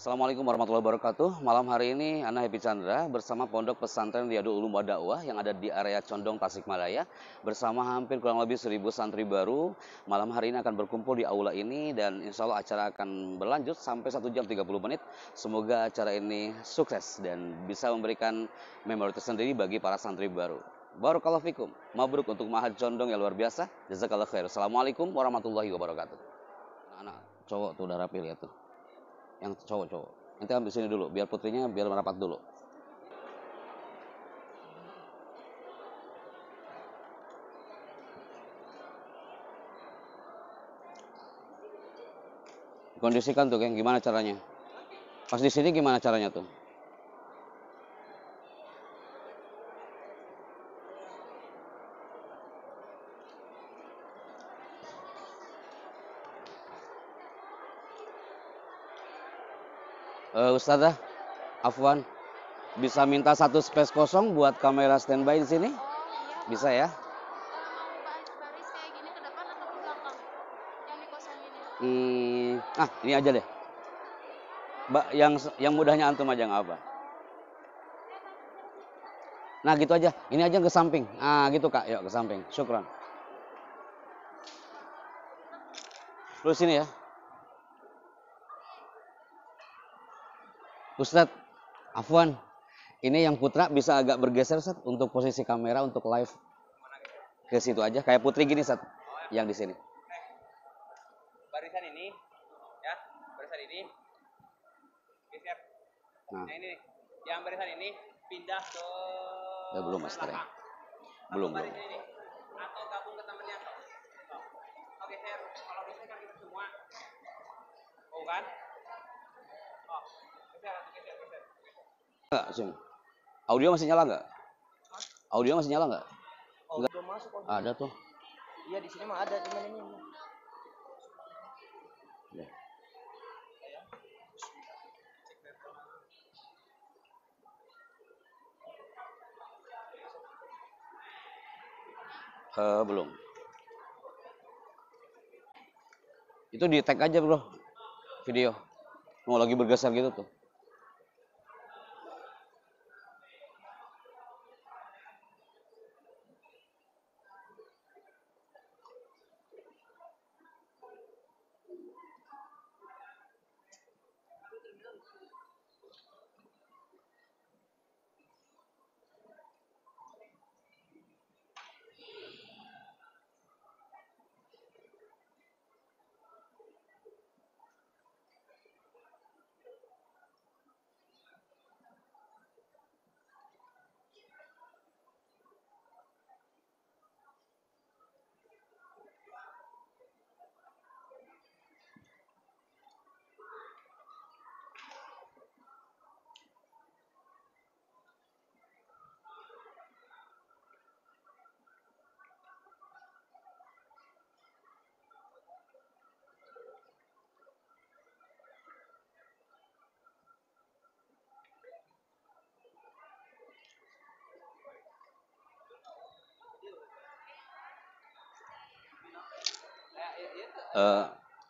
Assalamualaikum warahmatullahi wabarakatuh. Malam hari ini Ana Happy Chandra bersama Pondok Pesantren Riyadul Ulum wa Dakwah yang ada di area Condong, Tasikmalaya bersama hampir kurang lebih 1000 santri baru. Malam hari ini akan berkumpul di aula ini dan insya Allah acara akan berlanjut sampai 1 jam 30 menit. Semoga acara ini sukses dan bisa memberikan memori tersendiri bagi para santri baru. Barakallahu fikum. Mabruk untuk Ma'had Condong yang luar biasa. Jazakallah khair. Assalamualaikum warahmatullahi wabarakatuh. Anak cowok tuh udah rapi lihat tuh. Yang cowok-cowok. Nanti ambil sini dulu, biar putrinya biar merapat dulu. Kondisikan tuh, Keng, gimana caranya? Pas di sini gimana caranya tuh? Ustazah, Afwan, bisa minta satu space kosong buat kamera standby di sini? Oh iya, Bisa ya? mau baris kayak gini ke depan atau ke belakang? Yang dikosongin. Ini aja deh. Mbak, yang mudahnya antum aja nggak apa. Nah, gitu aja. Ini aja ke samping. Gitu Kak. Yuk ke samping. Syukran. Lu sini ya. Ustadz, Afwan, ini yang Putra bisa agak bergeser Ustadz untuk posisi kamera untuk live ke situ aja. Kayak Putri gini Ustadz, yang di sini. Barisan ini, ya, barisan ini, geser. Nah, Yang ini, yang barisan ini pindah ke belum Mas Tere. belakang. Belum. Barisan ini, atau gabung ke temennya. Oh, geser. Kalau geser kan kita semua. Oh kan? Oh, geser. Enggak, sini. Audio masih nyala nggak? Audio masih nyala nggak? Oh, udah masuk. Ada tuh. Iya, di sini mah ada, cuman ini. Ya. Belum. Itu di tag aja bro, video. Mau lagi bergeser gitu tuh.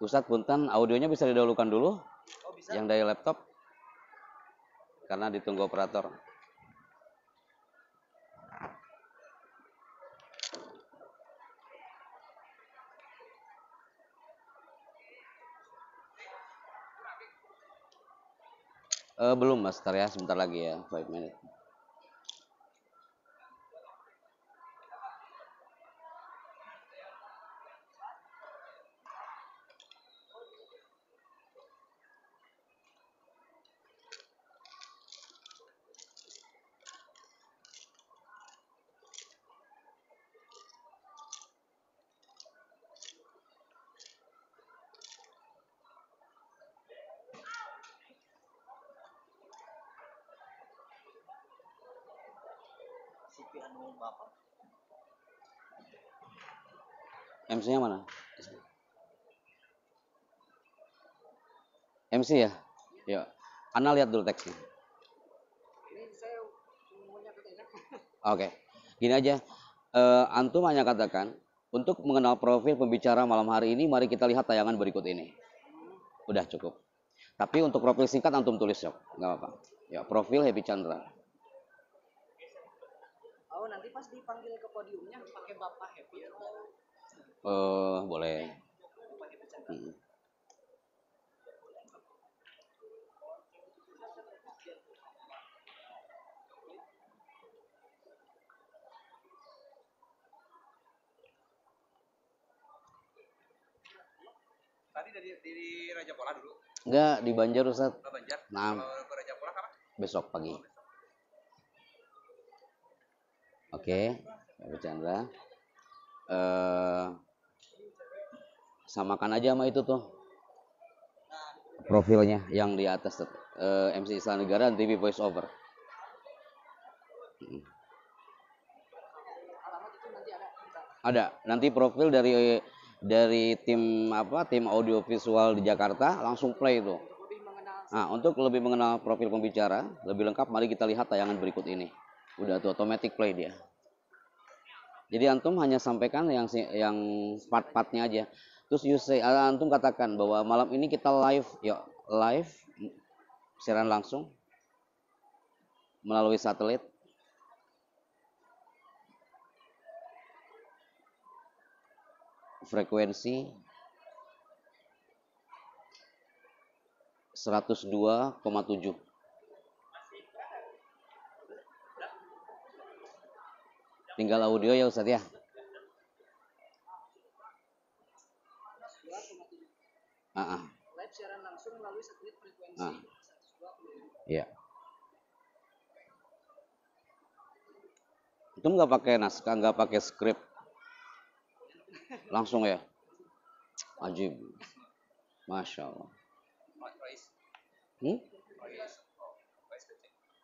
Ustadz punten, audionya bisa didahulukan dulu. Oh, bisa. Yang dari laptop. Karena ditunggu operator. Belum Mas, ntar ya, sebentar lagi ya, 5 menit. CV anu Bapak. MC-nya mana? MC ya? Ya. Ana lihat dulu teksnya. Ini saya semuanya ketanya. Oke. Gini aja. Antum hanya katakan, untuk mengenal profil pembicara malam hari ini, mari kita lihat tayangan berikut ini. Udah cukup. Tapi untuk profil singkat antum tulis ya, nggak apa-apa. Ya, profil Happy Chandra. Oh, nanti pas dipanggil ke podiumnya pakai Bapak Happy atau Boleh. Bapak Happy Chandra? Tadi dari Raja Pola dulu. Enggak, di Banjar Ustaz. Ke Banjar. Nah, Kalau ke Raja Pola kapan? besok pagi. Oke, Happy Chandra. Samakan aja sama itu tuh profilnya yang di atas tuh. MC Istana Negara dan TV Voice Over. Alamat itu nanti ada. Ada nanti profil dari tim audiovisual di Jakarta langsung play itu. Lebih mengenal. Nah, untuk lebih mengenal profil pembicara lebih lengkap, mari kita lihat tayangan berikut ini. Udah tuh automatic play dia. Jadi antum hanya sampaikan yang part-partnya aja. Terus antum katakan bahwa malam ini kita live siaran langsung melalui satelit. Frekuensi 102,7. Tinggal audio ya Ustaz ya. Live siaran langsung melalui satelit frekuensi. Iya. Itu nggak pakai naskah, nggak pakai skrip, langsung ya. Ajib, masya Allah.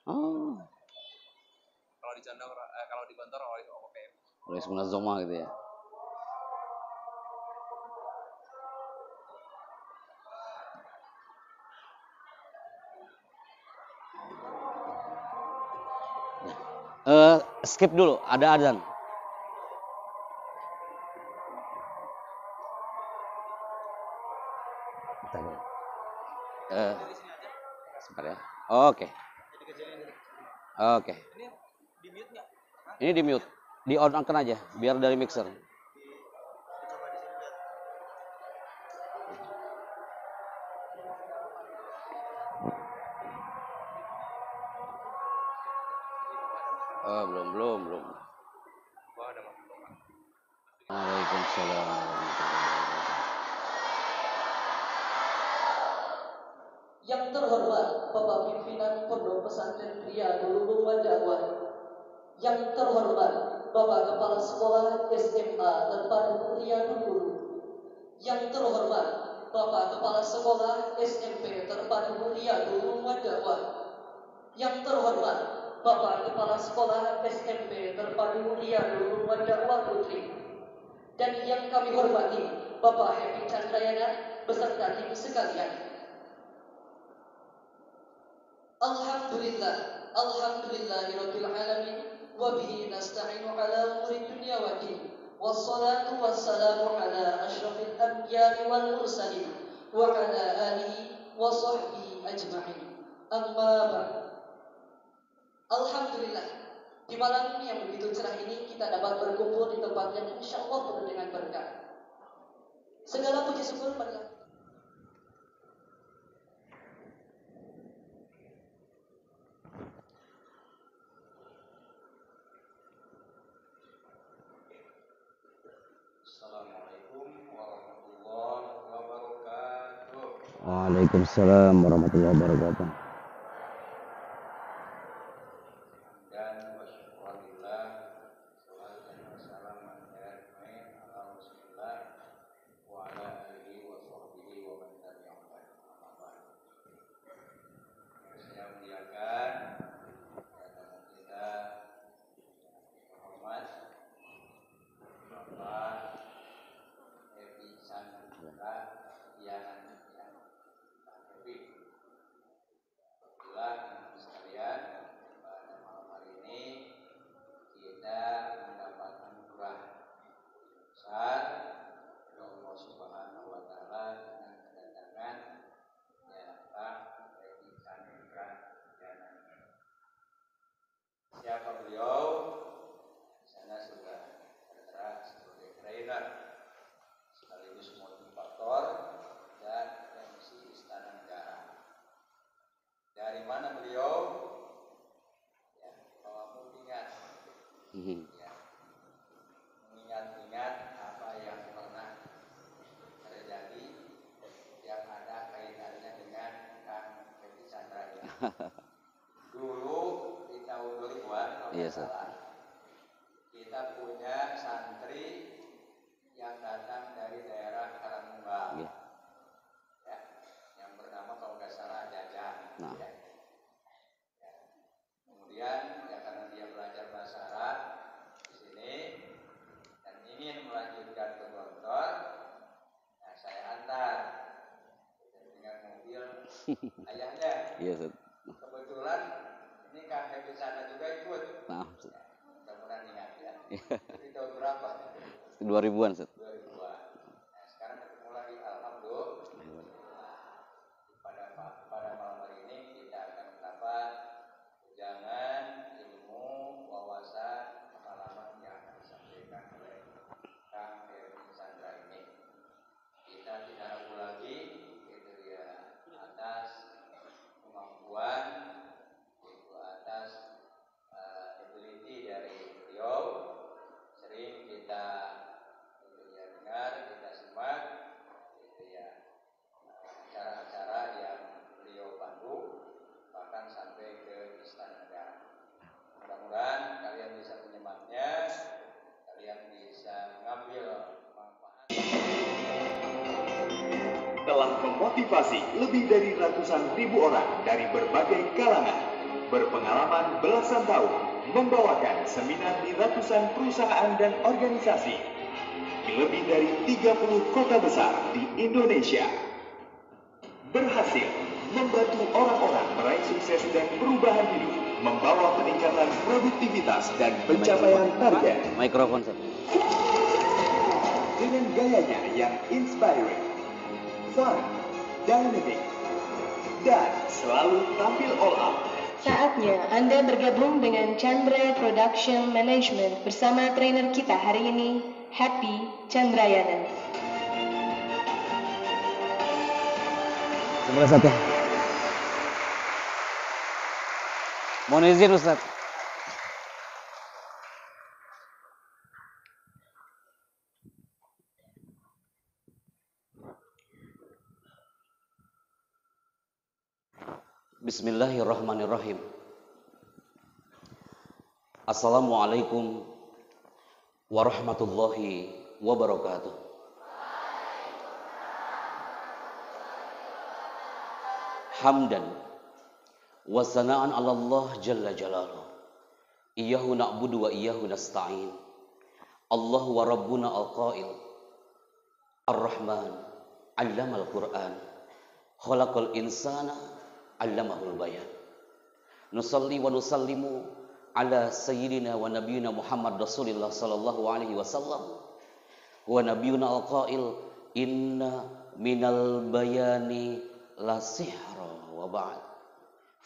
Oh. Kalau di Condong, kalau di Gontor oleh OPM. Oleh Munazoma gitu ya. Skip dulu, ada adzan. Sebentar ya. Oke. Oke. Di mute nggak? Ini di mute, di on aja, biar dari mixer. Belum. Waalaikumsalam. Yang terhormat Bapak Pimpinan Pondok Pesantren Riyadul Ulum wa Dakwah, yang terhormat Bapak Kepala Sekolah SMA Terpadu Riyadul Ulum, yang terhormat Bapak Kepala Sekolah SMP Terpadu Riyadul Ulum wa Dakwah, yang terhormat Bapak Kepala Sekolah SMP Terpadu Riyadul Ulum wa Dakwah Putri, dan yang kami hormati Bapak Happy Chandrayana beserta tim sekalian. Alhamdulillahirabbil alamin wa bihi nasta'inu ala umuri dunya wa din. Wassalatu wassalamu ala asyrafil anbiya'i wal mursalin wa ala alihi wa sahbihi ajma'in. Amma ba'd. Alhamdulillah, di malam yang begitu cerah ini kita dapat berkumpul di tempat yang insyaallah penuh dengan berkah. Segala puji syukur pada Waalaikumsalam warahmatullahi wabarakatuh. Ya, mengingat-ingat apa yang pernah terjadi yang ada kaitannya dengan Kang Happy Chandra ini. Dulu di tahun 2000-an kalau Iya, nggak Ustaz. salah, kita punya santri yang datang dari daerah Karangmungal. Iya. Ya, yang bernama kalau nggak salah Jajang. Nah. Ya. Ya. Kemudian ya karena dia belajar bahasa Arab di sini dan ingin melanjutkan ke Gontor, nah saya antar dengan mobil ayahnya. Iya, Ustaz. Kebetulan ini Kang Happy Chandra juga ikut. Nah, Ustaz. Ya, mudah-mudahan ingat ya. Itu tahun berapa? 2000-an, Ustaz. 2002. Nah, sekarang ketemu lagi, alhamdulillah. Pada malam hari ini kita akan mendapat ujangan ilmu, wawasan, pengalaman yang akan disampaikan oleh Kang Happy Chandra ini. Kita tidak ragu lagi kriteria atas kemampuan, itu atas ability dari beliau. Sering kita dengar, kita simak acara-acara yang beliau pandu, bahkan sampai ke Istana Negara. Mudah-mudahan kalian bisa menyimaknya, kalian bisa mengambil manfaat. Telah memotivasi lebih dari ratusan ribu orang dari berbagai kalangan, berpengalaman belasan tahun, membawakan seminar di ratusan perusahaan dan organisasi di lebih dari 30 kota besar di Indonesia. Berhasil membantu orang-orang meraih sukses dan perubahan hidup, membawa peningkatan produktivitas dan pencapaian target Mikrofon, Ustaz. dengan gayanya yang inspiring, fun, dynamic, dan selalu tampil all out. Saatnya Anda bergabung dengan Chandra Production Management bersama trainer kita hari ini, Happy Chandrayana. Sebelah Ustaz ya. Mohon izin, Ustaz. Bismillahirrahmanirrahim. Assalamualaikum warahmatullahi wabarakatuh. Hamdan wa sana'an 'ala Allah jalla jalaluhu. Iyyahu na'budu wa iyyahu nasta'in. Allahu wa rabbuna al-qail. Ar-Rahman 'allamal Qur'an. Khalaqal insana 'allamahul bayan. Nusalli wa nusallimu ala sayyidina wa nabiyyina Muhammad Rasulillah sallallahu alaihi wasallam. Wa nabiyyuna al-qail inna minal bayani la sihra wa ba'd.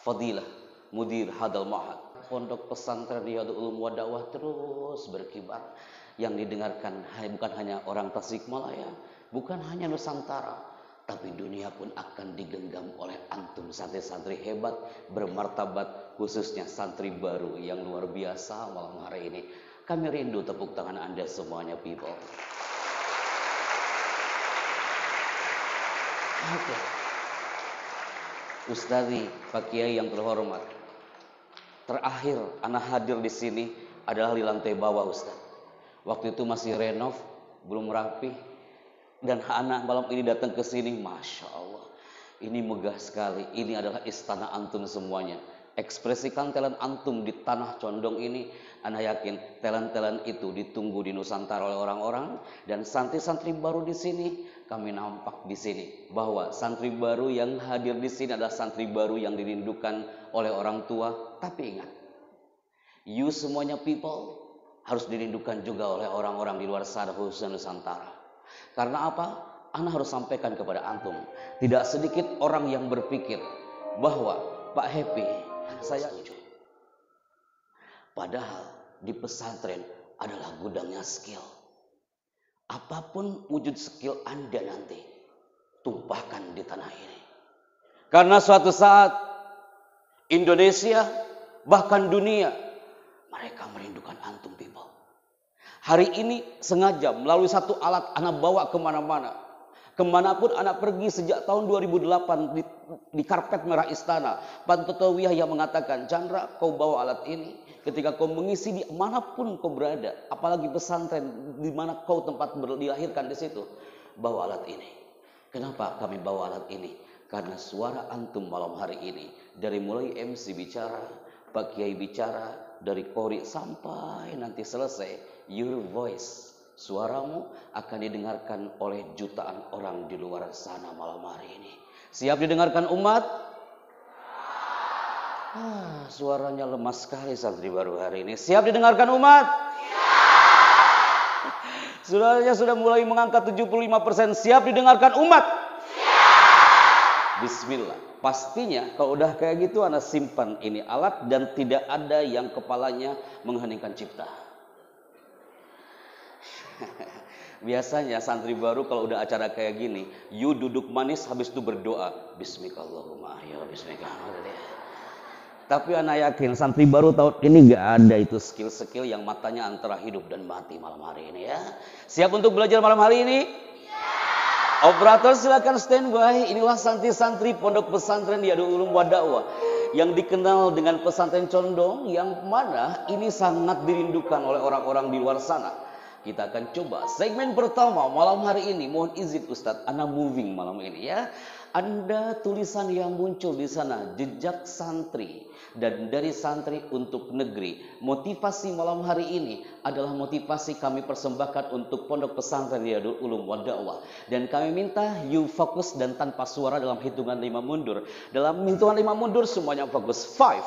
Fadilah mudir hadal ma'had. Pondok pesantren Riyadul Ulum wa Dakwah terus berkibar. Yang didengarkan bukan hanya orang Tasikmalaya, bukan hanya Nusantara, tapi dunia pun akan digenggam oleh antum santri-santri hebat bermartabat, khususnya santri baru yang luar biasa malam hari ini. Kami rindu tepuk tangan Anda semuanya, people. Oke. Ustazi, Pak Kiai yang terhormat, terakhir anak hadir di sini adalah di lantai bawah, Ustaz. Waktu itu masih renov, belum rapi, dan anak malam ini datang ke sini, masya Allah, ini megah sekali. Ini adalah istana antum semuanya. Ekspresikan talent antum di tanah condong ini. Ana yakin talent-talent itu ditunggu di Nusantara oleh orang-orang, dan santri-santri baru di sini. Kami nampak di sini bahwa santri baru yang hadir di sini adalah santri baru yang dirindukan oleh orang tua. Tapi ingat, you semuanya people harus dirindukan juga oleh orang-orang di luar sana, khususnya Nusantara. Karena apa? Ana harus sampaikan kepada antum, tidak sedikit orang yang berpikir bahwa Pak Happy, saya setuju. Padahal di pesantren adalah gudangnya skill. Apapun wujud skill Anda nanti, tumpahkan di tanah ini. Karena suatu saat Indonesia, bahkan dunia, mereka merindukan antum, people. Hari ini sengaja melalui satu alat anak bawa kemana-mana. Kemanapun anak pergi sejak tahun 2008 di karpet merah istana. Pak Totowiyah yang mengatakan, Chandra kau bawa alat ini. Ketika kau mengisi di manapun kau berada. Apalagi pesantren di mana kau tempat dilahirkan di situ. Bawa alat ini. Kenapa kami bawa alat ini? Karena suara antum malam hari ini. Dari mulai MC bicara, Pak Kiai bicara, dari Qori sampai nanti selesai. Your voice, suaramu akan didengarkan oleh jutaan orang di luar sana malam hari ini. Siap didengarkan umat? Suaranya lemas sekali santri baru hari ini. Siap didengarkan umat? Suaranya sudah mulai mengangkat 75%. Siap didengarkan umat? Bismillah. Pastinya kalau udah kayak gitu Anda simpan ini alat dan tidak ada yang kepalanya mengheningkan cipta. Biasanya santri baru kalau udah acara kayak gini, you duduk manis habis itu berdoa. Bismillahirrahmanirrahim. Ya Bismillahirrahmanirrahim. Tapi anak yakin santri baru tahun ini gak ada itu skill-skill yang matanya antara hidup dan mati malam hari ini ya. Siap untuk belajar malam hari ini? Operator silakan standby. Inilah santri-santri Pondok Pesantren Riyadul Ulum wa Dakwah yang dikenal dengan pesantren condong, yang mana ini sangat dirindukan oleh orang-orang di luar sana. Kita akan coba segmen pertama malam hari ini. Mohon izin Ustadz, Anda moving malam ini ya. Anda tulisan yang muncul di sana, jejak santri dan dari santri untuk negeri. Motivasi malam hari ini adalah motivasi kami persembahkan untuk Pondok Pesantren Riyadul Ulum wa Dakwah. Dan kami minta you fokus dan tanpa suara dalam hitungan 5 mundur. Dalam hitungan 5 mundur semuanya fokus. 5,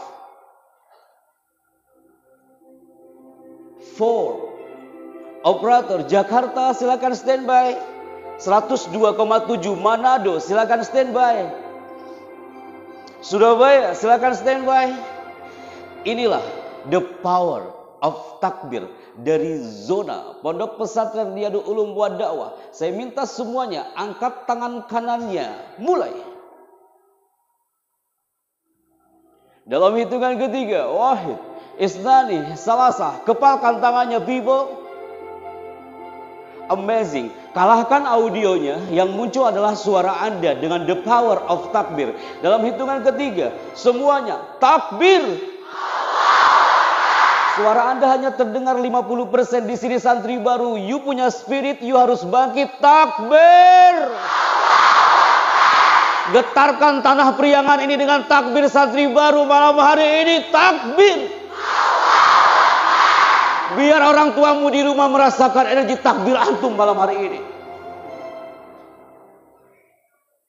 4. Operator Jakarta silakan standby. 102,7 Manado silakan standby. Surabaya silakan standby. Inilah the power of takbir dari zona Pondok Pesantren Riyadul Ulum wa Dakwah. Saya minta semuanya angkat tangan kanannya. Mulai. Dalam hitungan ketiga, wahid, isnani, salasa, kepalkan tangannya people. Amazing. Kalahkan audionya, yang muncul adalah suara Anda dengan the power of takbir. Dalam hitungan ketiga, semuanya takbir. Suara Anda hanya terdengar 50% di sini santri baru. You punya spirit, you harus bangkit. Takbir. Getarkan tanah Priangan ini dengan takbir santri baru malam hari ini. Takbir. Biar orang tuamu di rumah merasakan energi takbir antum malam hari ini.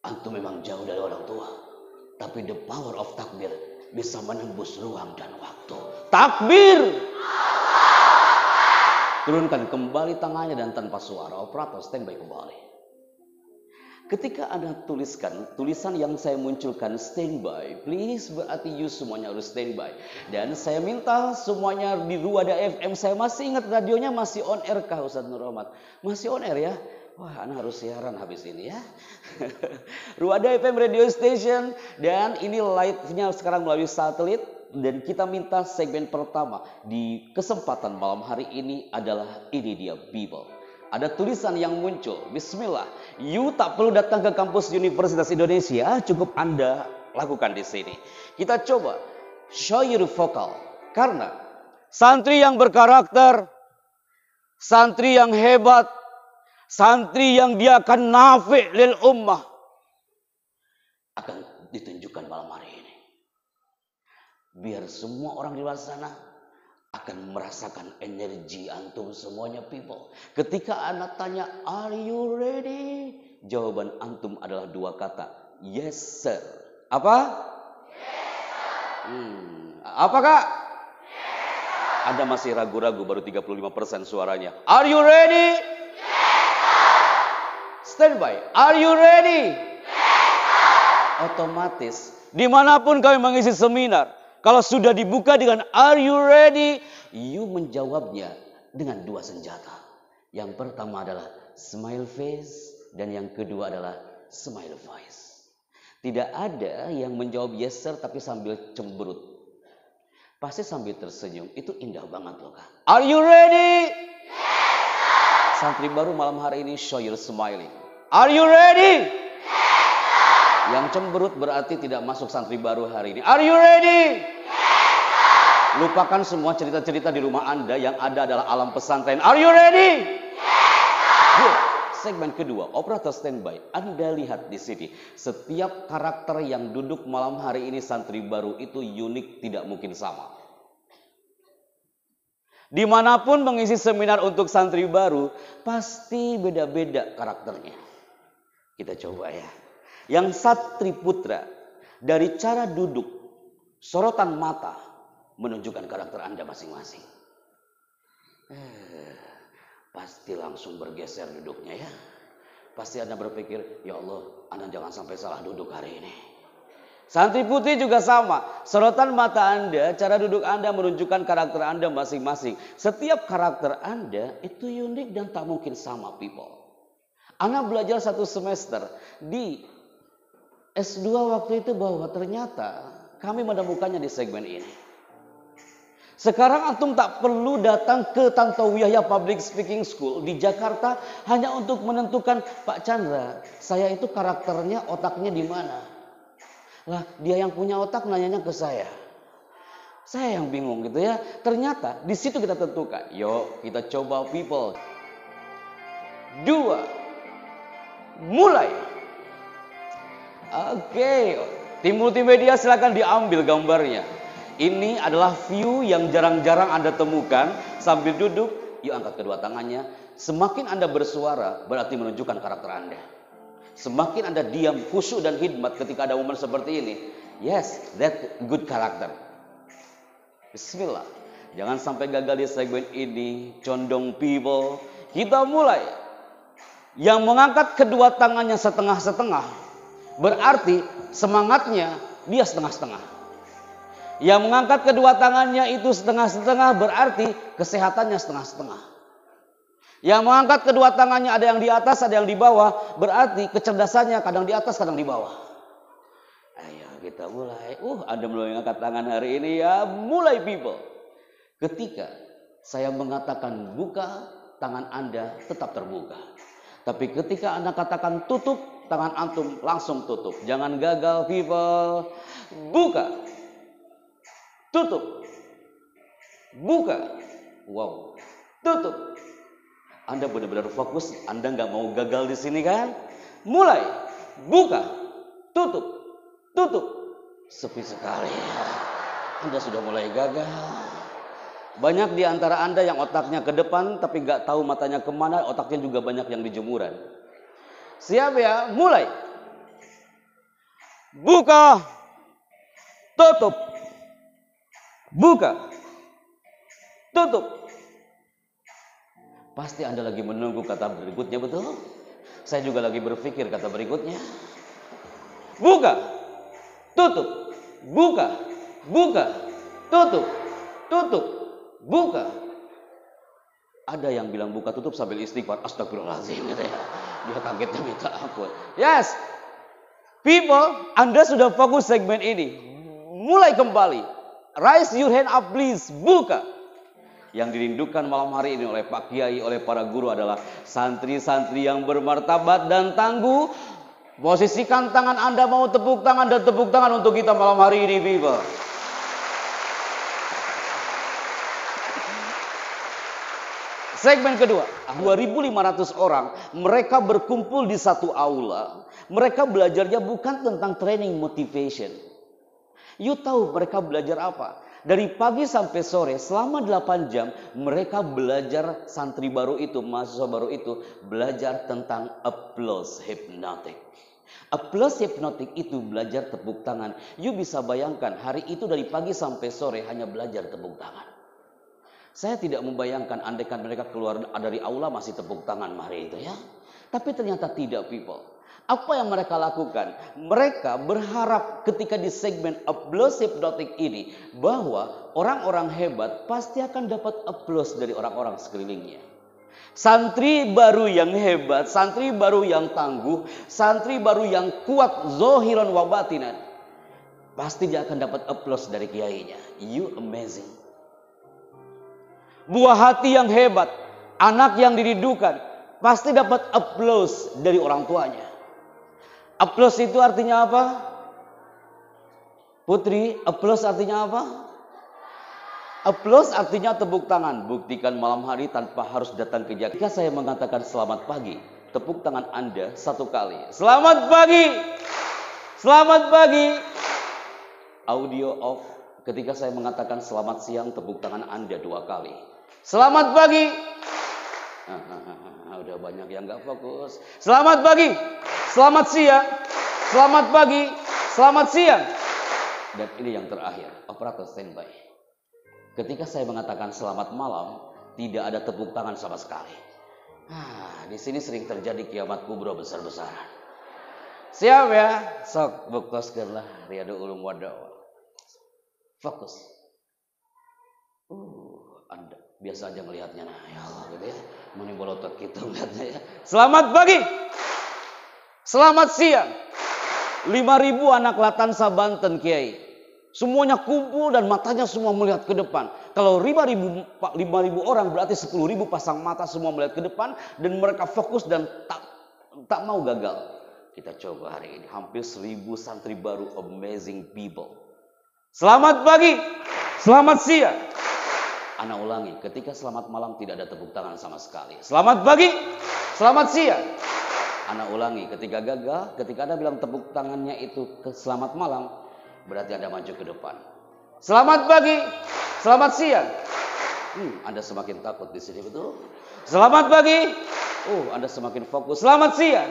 Antum memang jauh dari orang tua, tapi the power of takbir bisa menembus ruang dan waktu. Takbir! Turunkan kembali tangannya dan tanpa suara. Operator standby kembali. Ketika Anda tuliskan tulisan yang saya munculkan standby, please, berarti you semuanya harus standby. Dan saya minta semuanya di Ruada FM. Saya masih ingat radionya masih on air kah Ustaz Nur Rahmat? Masih on air ya? Wah, Anda harus siaran habis ini ya. Ruada FM Radio Station, dan ini live-nya sekarang melalui satelit. Dan kita minta segmen pertama di kesempatan malam hari ini adalah ini dia Bible. Ada tulisan yang muncul, Bismillah. You tak perlu datang ke kampus Universitas Indonesia, cukup Anda lakukan di sini. Kita coba show your vocal, karena santri yang berkarakter, santri yang hebat, santri yang dia akan nafi' lil ummah akan ditunjukkan malam hari ini. Biar semua orang di luar sana akan merasakan energi antum semuanya people. Ketika anak tanya, are you ready? Jawaban antum adalah 2 kata. Yes sir. Apa? Yes sir. Apa kak? Yes sir. Anda masih ragu-ragu, baru 35% suaranya. Are you ready? Yes sir. Standby. Are you ready? Yes sir. Otomatis dimanapun kami mengisi seminar, kalau sudah dibuka dengan are you ready, you menjawabnya dengan 2 senjata. Yang pertama adalah smile face dan yang kedua adalah smile voice. Tidak ada yang menjawab yes sir tapi sambil cemberut. Pasti sambil tersenyum. Itu indah banget loh kak. Are you ready? Yes. Santri baru malam hari ini, show your smiling. Are you ready? Yang cemberut berarti tidak masuk santri baru hari ini. Are you ready? Lupakan semua cerita-cerita di rumah Anda, yang ada adalah alam pesantren. Are you ready? Good. Segmen kedua, operator standby. Anda lihat di sini, setiap karakter yang duduk malam hari ini santri baru itu unik, tidak mungkin sama. Dimanapun mengisi seminar untuk santri baru, pasti beda-beda karakternya. Kita coba ya. Yang santri putra, dari cara duduk, sorotan mata, menunjukkan karakter Anda masing-masing. Pasti langsung bergeser duduknya ya. Pasti Anda berpikir, ya Allah, Anda jangan sampai salah duduk hari ini. Santri putih juga sama. Sorotan mata Anda, cara duduk Anda menunjukkan karakter Anda masing-masing. Setiap karakter Anda itu unik dan tak mungkin sama, people. Anda belajar 1 semester di S2 waktu itu bahwa ternyata kami menemukannya di segmen ini. Sekarang antum tak perlu datang ke Tantowi Public Speaking School di Jakarta hanya untuk menentukan, Pak Chandra, saya itu karakternya, otaknya di mana? Lah, dia yang punya otak nanyanya ke saya. Saya yang bingung gitu ya. Ternyata di situ kita tentukan. Yuk, kita coba people. 2. Mulai. Oke, tim multimedia silakan diambil gambarnya. Ini adalah view yang jarang-jarang Anda temukan sambil duduk. Yuk angkat kedua tangannya. Semakin Anda bersuara berarti menunjukkan karakter Anda. Semakin Anda diam, khusyuk dan khidmat ketika ada momen seperti ini. Yes, that good character. Bismillah. Jangan sampai gagal di segmen ini. Condong people. Kita mulai. Yang mengangkat kedua tangannya setengah-setengah berarti semangatnya dia setengah-setengah. Yang mengangkat kedua tangannya itu setengah-setengah berarti kesehatannya setengah-setengah. Yang mengangkat kedua tangannya ada yang di atas, ada yang di bawah, berarti kecerdasannya kadang di atas, kadang di bawah. Ayo kita mulai. Anda mulai mengangkat tangan hari ini ya. Mulai people. Ketika saya mengatakan buka, tangan Anda tetap terbuka. Tapi ketika Anda katakan tutup, tangan antum langsung tutup. Jangan gagal people. Buka. Tutup. Buka. Wow. Tutup. Anda benar-benar fokus. Anda nggak mau gagal di sini kan? Mulai. Buka. Tutup. Tutup. Sepi sekali. Anda sudah mulai gagal. Banyak di antara Anda yang otaknya ke depan tapi nggak tahu matanya kemana. Otaknya juga banyak yang di jemuran. Siap ya? Mulai. Buka. Tutup. Buka. Tutup. Pasti Anda lagi menunggu kata berikutnya, betul? Saya juga lagi berpikir kata berikutnya. Buka. Tutup. Buka. Buka. Tutup. Tutup. Buka. Ada yang bilang buka tutup sambil istighfar. Astagfirullahaladzim. Dia kagetnya minta ampun. Yes. People, Anda sudah fokus segmen ini. Mulai kembali. Raise your hand up please. Buka. Yang dirindukan malam hari ini oleh Pak Kiai, oleh para guru adalah santri-santri yang bermartabat dan tangguh. Posisikan tangan Anda, mau tepuk tangan dan tepuk tangan untuk kita malam hari ini people. Segmen kedua, 2.500 orang, mereka berkumpul di satu aula. Mereka belajarnya bukan tentang training motivation. You tahu mereka belajar apa? Dari pagi sampai sore, selama 8 jam, mereka belajar, santri baru itu, mahasiswa baru itu, belajar tentang applause hypnotic. Applause hypnotic itu belajar tepuk tangan. You bisa bayangkan, hari itu dari pagi sampai sore hanya belajar tepuk tangan. Saya tidak membayangkan andaikan mereka keluar dari aula masih tepuk tangan hari itu ya. Tapi ternyata tidak people. Apa yang mereka lakukan? Mereka berharap ketika di segmen applause hypnotic ini bahwa orang-orang hebat pasti akan dapat applause dari orang-orang sekelilingnya. Santri baru yang hebat, santri baru yang tangguh, santri baru yang kuat zohiran wa batinan, pasti dia akan dapat applause dari kiainya. You amazing. Buah hati yang hebat, Anak yang dirindukan pasti dapat aplaus dari orang tuanya. Aplaus itu artinya apa? Putri, aplaus artinya apa? Aplaus artinya tepuk tangan. Buktikan malam hari tanpa harus datang ke Jakarta. Ketika saya mengatakan selamat pagi, tepuk tangan Anda satu kali. Selamat pagi. Selamat pagi. Audio off. Ketika saya mengatakan selamat siang, tepuk tangan Anda 2 kali. Selamat pagi. Udah banyak yang gak fokus. Selamat pagi. Selamat siang. Selamat pagi. Selamat siang. Dan ini yang terakhir, operator standby. Ketika saya mengatakan selamat malam, tidak ada tepuk tangan sama sekali. Di sini sering terjadi kiamat kubro besar-besaran. Siap ya? Sok buktoskeunlah Riyadul Ulum wa Da'wah. Fokus. Anda biasa aja ngelihatnya, nah ya Allah gitu ya. Mani bolotot kita melihatnya ya. Selamat pagi. Selamat siang. 5.000 anak Latansa Banten, Kiai. Semuanya kumpul dan matanya semua melihat ke depan. Kalau 5.000 orang berarti 10.000 pasang mata semua melihat ke depan. Dan mereka fokus dan tak mau gagal. Kita coba hari ini. Hampir 1.000 santri baru, amazing people. Selamat pagi. Selamat siang. Ana ulangi, ketika selamat malam tidak ada tepuk tangan sama sekali. Selamat pagi. Selamat siang. Ana ulangi, ketika gagal, ketika Anda bilang tepuk tangannya itu ke selamat malam, berarti Anda maju ke depan. Selamat pagi, selamat siang. Anda semakin takut di sini, betul? Selamat pagi. Anda semakin fokus. Selamat siang.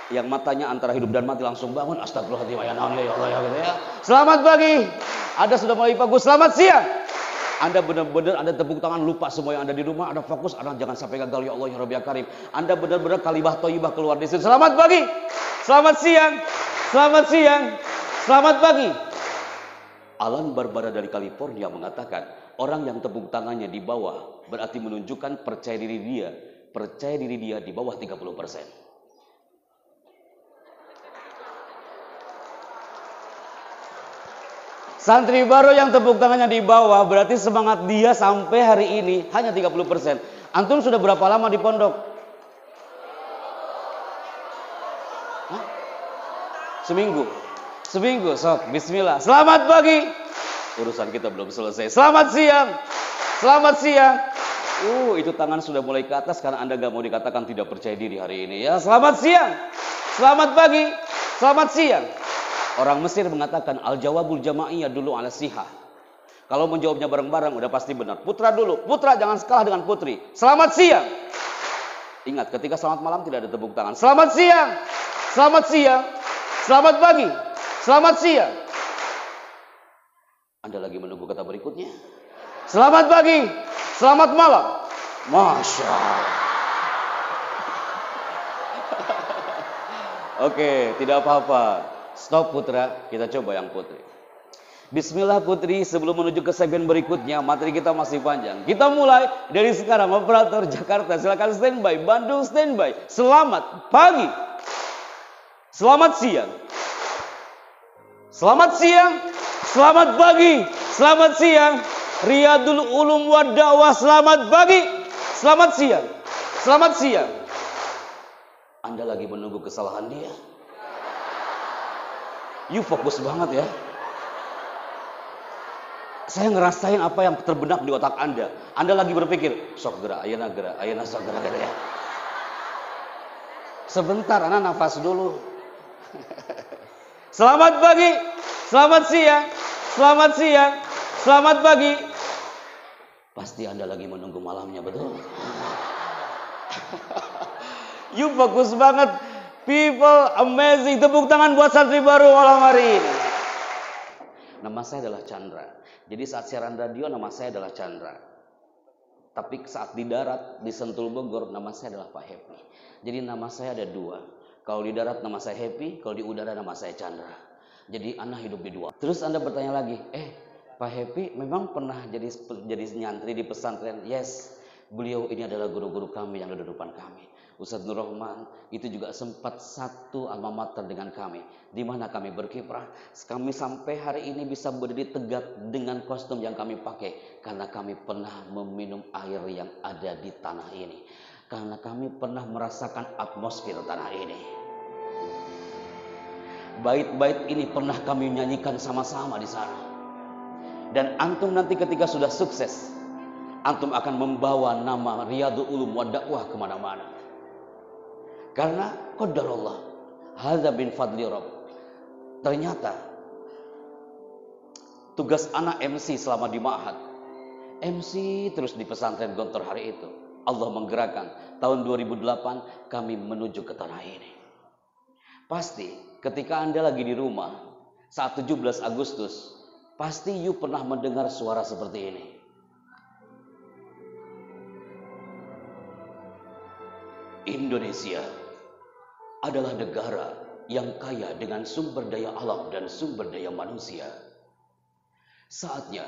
Yang matanya antara hidup dan mati langsung bangun. Astagfirullahaladzim, ya Allah ya gitu ya. Selamat pagi. Anda sudah mulai fokus. Selamat siang. Anda benar-benar Anda tepuk tangan, lupa semua yang ada di rumah, Anda fokus, Anda jangan sampai gagal ya Allah ya Rabbi ya Karim. Anda benar-benar kalibah toibah keluar di sini. Selamat pagi. Selamat siang. Selamat siang. Selamat pagi. Alan Barbara dari California mengatakan, orang yang tepuk tangannya di bawah berarti menunjukkan percaya diri dia di bawah 30%. Santri baru yang tepuk tangannya di bawah berarti semangat dia sampai hari ini hanya 30%. Antum sudah berapa lama di pondok? Seminggu. Sok, bismillah. Selamat pagi. Urusan kita belum selesai. Selamat siang. Selamat siang. Itu tangan sudah mulai ke atas karena Anda gak mau dikatakan tidak percaya diri hari ini ya. Selamat siang. Selamat pagi. Selamat siang. Orang Mesir mengatakan al-jawabul jama'iyah dulu ala sihah. Kalau menjawabnya bareng-bareng udah pasti benar. Putra dulu. Putra jangan kalah dengan putri. Selamat siang. Ingat, ketika selamat malam tidak ada tepuk tangan. Selamat siang. Selamat siang. Selamat pagi. Selamat siang. Anda lagi menunggu kata berikutnya. Selamat pagi. Selamat malam. Masya Allah. Oke, tidak apa-apa. Stop putra, kita coba yang putri. Bismillah putri, sebelum menuju ke segmen berikutnya, materi kita masih panjang. Kita mulai dari sekarang, operator Jakarta, silakan standby, Bandung standby. Selamat pagi. Selamat siang. Selamat siang. Selamat pagi. Selamat siang. Riyadul Ulum wa Da'wah, selamat pagi. Selamat siang. Selamat siang. Anda lagi menunggu kesalahan dia. You fokus banget ya. Saya ngerasain apa yang terbenak di otak Anda. Anda lagi berpikir, sok gerak, ayeuna sok gerak gitu ya. Sebentar, Anda nafas dulu. Selamat pagi, selamat siang, selamat siang, selamat pagi. Pasti Anda lagi menunggu malamnya, betul? You fokus banget. People amazing. Tepuk tangan buat santri baru malam hari ini. Nama saya adalah Chandra. Jadi saat siaran radio nama saya adalah Chandra. Tapi saat di darat di Sentul Bogor nama saya adalah Pak Happy. Jadi nama saya ada 2. Kalau di darat nama saya Happy, kalau di udara nama saya Chandra. Jadi anak hidup di 2. Terus Anda bertanya lagi, Pak Happy memang pernah jadi nyantri di pesantren? Yes. Beliau ini adalah guru-guru kami yang ada di depan kami. Ustadz Nur Rahman itu juga sempat satu alma mater dengan kami, di mana kami berkiprah. Kami sampai hari ini bisa berdiri tegak dengan kostum yang kami pakai karena kami pernah meminum air yang ada di tanah ini, karena kami pernah merasakan atmosfer tanah ini. Bait-bait ini pernah kami nyanyikan sama-sama di sana. Dan antum nanti ketika sudah sukses, antum akan membawa nama Riyadul Ulum wa Dakwah kemana-mana. Karena qadarullah, hadza bin fadli Rabb. Ternyata tugas anak MC selama di Ma'had, MC terus di pesantren Gontor hari itu. Allah menggerakkan tahun 2008 kami menuju ke tanah ini. Pasti ketika Anda lagi di rumah saat 17 Agustus, pasti you pernah mendengar suara seperti ini. Indonesia adalah negara yang kaya dengan sumber daya alam dan sumber daya manusia. Saatnya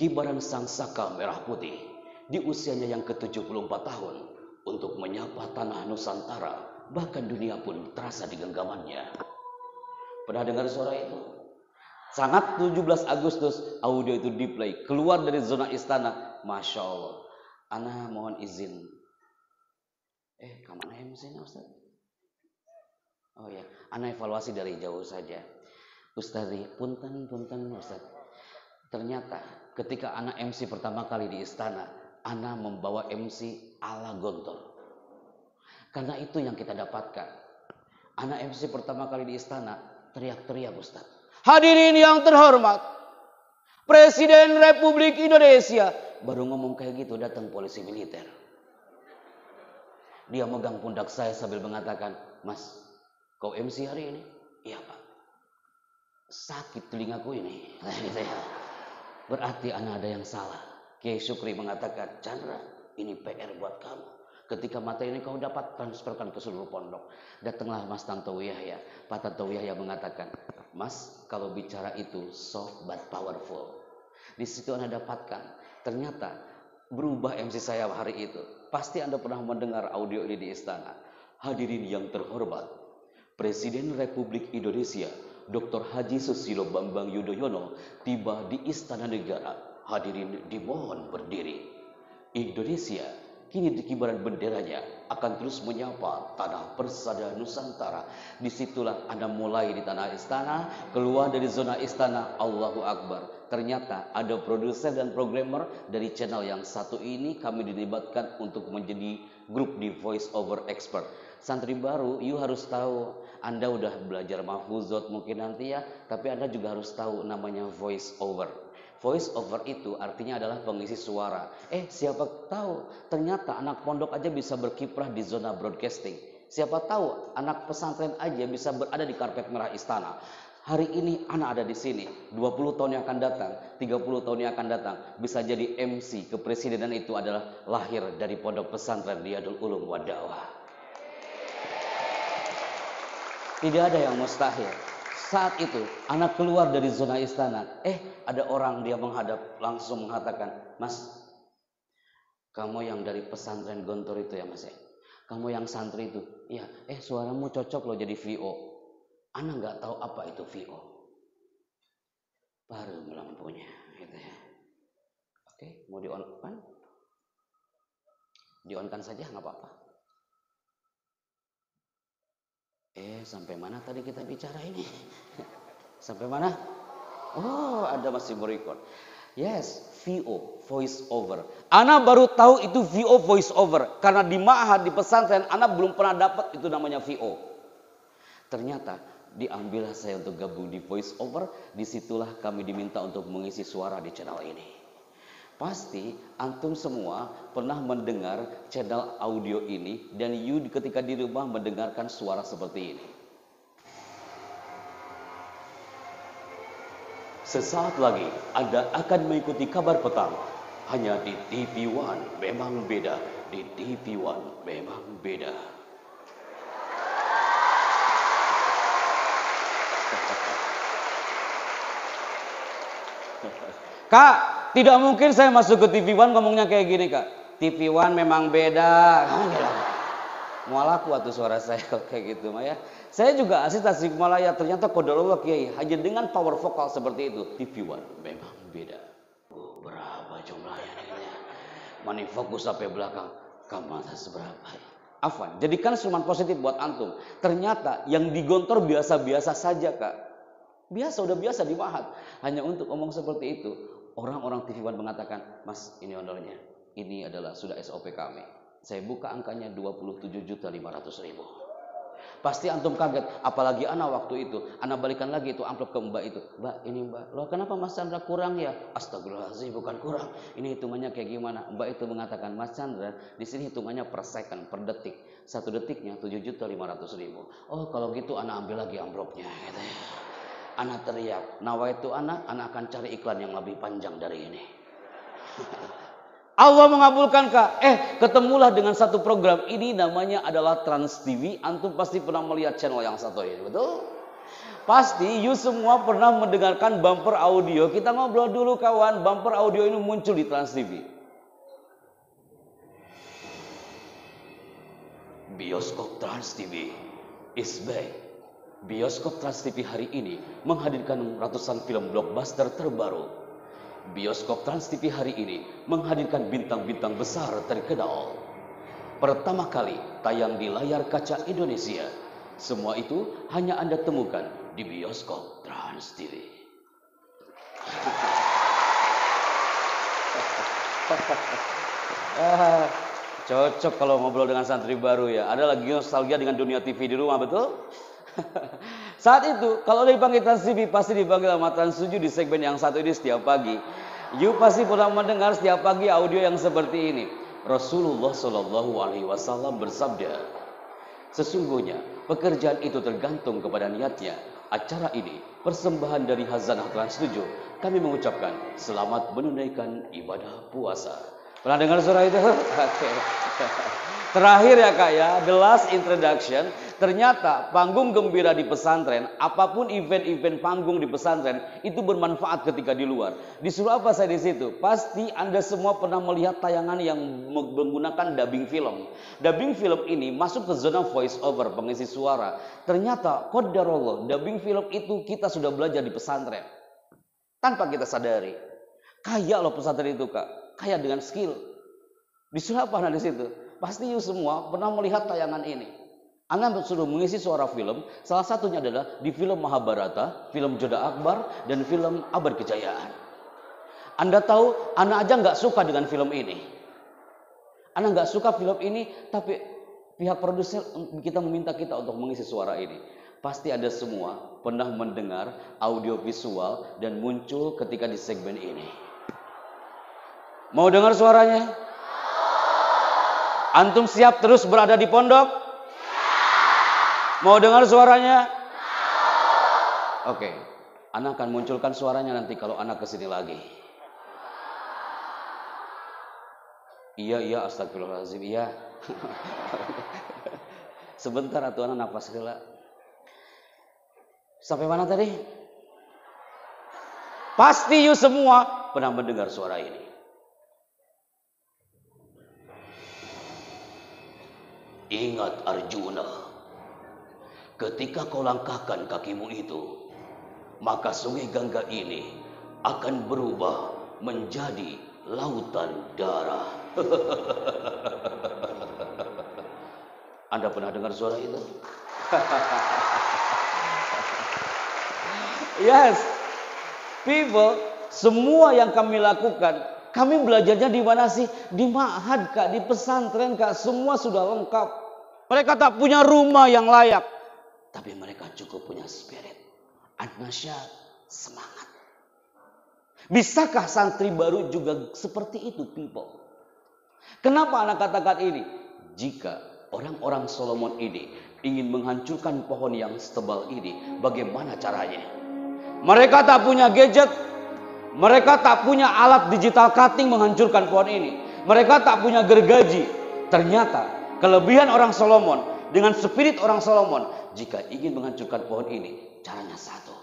kibaran sang saka merah putih di usianya yang ke-74 tahun untuk menyapa tanah Nusantara, bahkan dunia pun terasa di genggamannya. Pernah dengar suara itu? Sangat 17 Agustus audio itu diplay keluar dari zona istana. Masya Allah. Ana mohon izin. Kemana MC-nya Ustaz? Oh ya, ana evaluasi dari jauh saja. Ustaz, punten Ustaz. Ternyata ketika ana MC pertama kali di istana, ana membawa MC ala Gontor. Karena itu yang kita dapatkan. Ana MC pertama kali di istana teriak-teriak Ustaz. Hadirin yang terhormat, Presiden Republik Indonesia. Baru ngomong kayak gitu datang polisi militer. Dia megang pundak saya sambil mengatakan, Mas, kau MC hari ini? Iya Pak. Sakit telingaku ini. Berarti anak ada yang salah. Kiai Syukri mengatakan, Chandra, ini PR buat kamu. Ketika materi ini kau dapat, transferkan ke seluruh pondok. Datanglah Mas Tantowi Yahya. Pak Tantowi Yahya mengatakan, Mas, kalau bicara itu soft but powerful. Di situ Anda dapatkan. Ternyata berubah MC saya hari itu. Pasti Anda pernah mendengar audio ini di istana. Hadirin yang terhormat, Presiden Republik Indonesia Dr. Haji Susilo Bambang Yudhoyono tiba di Istana Negara. Hadirin dimohon berdiri. Indonesia kini di kibaran benderanya akan terus menyapa tanah persada Nusantara. Disitulah Anda mulai di tanah istana, keluar dari zona istana, Allahu Akbar. Ternyata ada produser dan programmer dari channel yang satu ini kami dilibatkan untuk menjadi grup di voice over expert. Santri baru, you harus tahu, Anda udah belajar mahfuzot mungkin nanti ya, tapi Anda juga harus tahu namanya voice over. Voice over itu artinya adalah pengisi suara. Siapa tahu ternyata anak pondok aja bisa berkiprah di zona broadcasting. Siapa tahu anak pesantren aja bisa berada di karpet merah istana. Hari ini anak ada di sini, 20 tahun yang akan datang, 30 tahun yang akan datang, bisa jadi MC kepresidenan itu adalah lahir dari pondok pesantren Riyadul Ulum wa Dakwah. Tidak ada yang mustahil. Saat itu anak keluar dari zona istana, ada orang dia menghadap langsung mengatakan, Mas, kamu yang dari pesantren Gontor itu ya Mas ya? Kamu yang santri itu? Iya, suaramu cocok loh jadi VO. Ana nggak tahu apa itu VO. Baru lampunya, gitu ya. Oke, mau di-on-kan? Di-on-kan saja nggak apa-apa. Sampai mana tadi kita bicara ini? Sampai mana? Oh, ada masih merecord. Yes, VO, voice over. Ana baru tahu itu VO, voice over. Karena di Ma'had, di pesantren, Ana belum pernah dapat itu namanya VO. Ternyata diambillah saya untuk gabung di voice over. Disitulah kami diminta untuk mengisi suara di channel ini. Pasti antum semua pernah mendengar channel audio ini dan you ketika di rumah mendengarkan suara seperti ini. Sesaat lagi Anda akan mengikuti kabar petang hanya di TV One. Memang beda, di TV One memang beda. Kak, tidak mungkin saya masuk ke TV One ngomongnya kayak gini Kak. TV One memang beda. Mualaku atau suara saya kalau kayak gitu mah ya. Saya juga asli Tasikmalaya, ternyata qadarullah Kiai, hanya dengan power vokal seperti itu, TV One memang beda. Berapa jumlahnya ini? Mani fokus sampai belakang, kamu seberapa? Afwan, jadikan instrumen positif buat antum. Ternyata yang digontor biasa-biasa saja, Kak. Biasa, udah biasa di Mahat. Hanya untuk ngomong seperti itu, orang-orang TV One mengatakan, Mas, ini honornya. Ini adalah sudah SOP kami. Saya buka angkanya 27.500.000. Pasti antum kaget, apalagi ana waktu itu, ana balikan lagi itu amplop ke Mbak itu. Mbak, ini Mbak, loh kenapa Mas Chandra kurang ya? Astagfirullahaladzim, bukan kurang. Ini hitungannya kayak gimana? Mbak itu mengatakan, Mas Chandra, di sini hitungannya per second, per detik. 1 detiknya 7.500.000. Oh, kalau gitu ana ambil lagi amplopnya, gitu ya. Ana teriak, nawaitu ana akan cari iklan yang lebih panjang dari ini. Allah mengabulkan, Kak. Ketemulah dengan satu program. Ini namanya adalah Trans TV. Antum pasti pernah melihat channel yang satu ini, betul? Pasti you semua pernah mendengarkan bumper audio. Kita ngobrol dulu kawan. Bumper audio ini muncul di Trans TV. Bioskop Trans TV is back. Bioskop Trans TV hari ini menghadirkan ratusan film blockbuster terbaru. Bioskop Trans TV hari ini menghadirkan bintang-bintang besar terkenal. Pertama kali tayang di layar kaca Indonesia. Semua itu hanya Anda temukan di Bioskop Trans TV. Cocok kalau ngobrol dengan santri baru ya. Ada lagi nostalgia dengan dunia TV di rumah, betul? Saat itu, kalau dipanggil Trans TV, pasti dipanggil sama Trans 7 di segmen yang satu ini setiap pagi. You pasti pernah mendengar setiap pagi audio yang seperti ini. Rasulullah Shallallahu Alaihi Wasallam bersabda, sesungguhnya pekerjaan itu tergantung kepada niatnya. Acara ini persembahan dari Hazanah Trans 7. Kami mengucapkan selamat menunaikan ibadah puasa. Pernah dengar surah itu? Terakhir ya Kak ya, the last introduction. Ternyata panggung gembira di pesantren, apapun event-event panggung di pesantren itu bermanfaat ketika di luar. Disuruh apa saya di situ? Pasti Anda semua pernah melihat tayangan yang menggunakan dubbing film. Dubbing film ini masuk ke zona voice over, pengisi suara. Ternyata qadarullah, dubbing film itu kita sudah belajar di pesantren tanpa kita sadari. Kaya loh pesantren itu Kak, kaya dengan skill. Disuruh apa di situ? Pasti you semua pernah melihat tayangan ini. Anda suruh mengisi suara film, salah satunya adalah di film Mahabharata, film Jodha Akbar, dan film Abad Kejayaan. Anda tahu, Anda aja nggak suka dengan film ini. Anda nggak suka film ini, tapi pihak produser kita meminta kita untuk mengisi suara ini. Pasti Anda semua pernah mendengar audio visual dan muncul ketika di segmen ini. Mau dengar suaranya? Antum siap terus berada di pondok? Mau dengar suaranya? Oke, Ana akan munculkan suaranya nanti kalau Ana kesini lagi. Iya, astagfirullahaladzim, iya. Sebentar atuh Ana nafas heula. Sampai mana tadi? Pasti you semua pernah mendengar suara ini. Ingat Arjuna, ketika kau langkahkan kakimu itu, maka sungai Gangga ini akan berubah menjadi lautan darah. Anda pernah dengar suara itu? Yes, people, semua yang kami lakukan, kami belajarnya di mana sih? Di ma'had Kak, di pesantren Kak, semua sudah lengkap. Mereka tak punya rumah yang layak, tapi mereka cukup punya spirit, an-nasyat, semangat. Bisakah santri baru juga seperti itu, people? Kenapa anak katakan ini? Jika orang-orang Solomon ini ingin menghancurkan pohon yang setebal ini, bagaimana caranya? Mereka tak punya gadget, mereka tak punya alat digital cutting menghancurkan pohon ini. Mereka tak punya gergaji. Ternyata kelebihan orang Solomon dengan spirit orang Solomon, jika ingin menghancurkan pohon ini, caranya satu.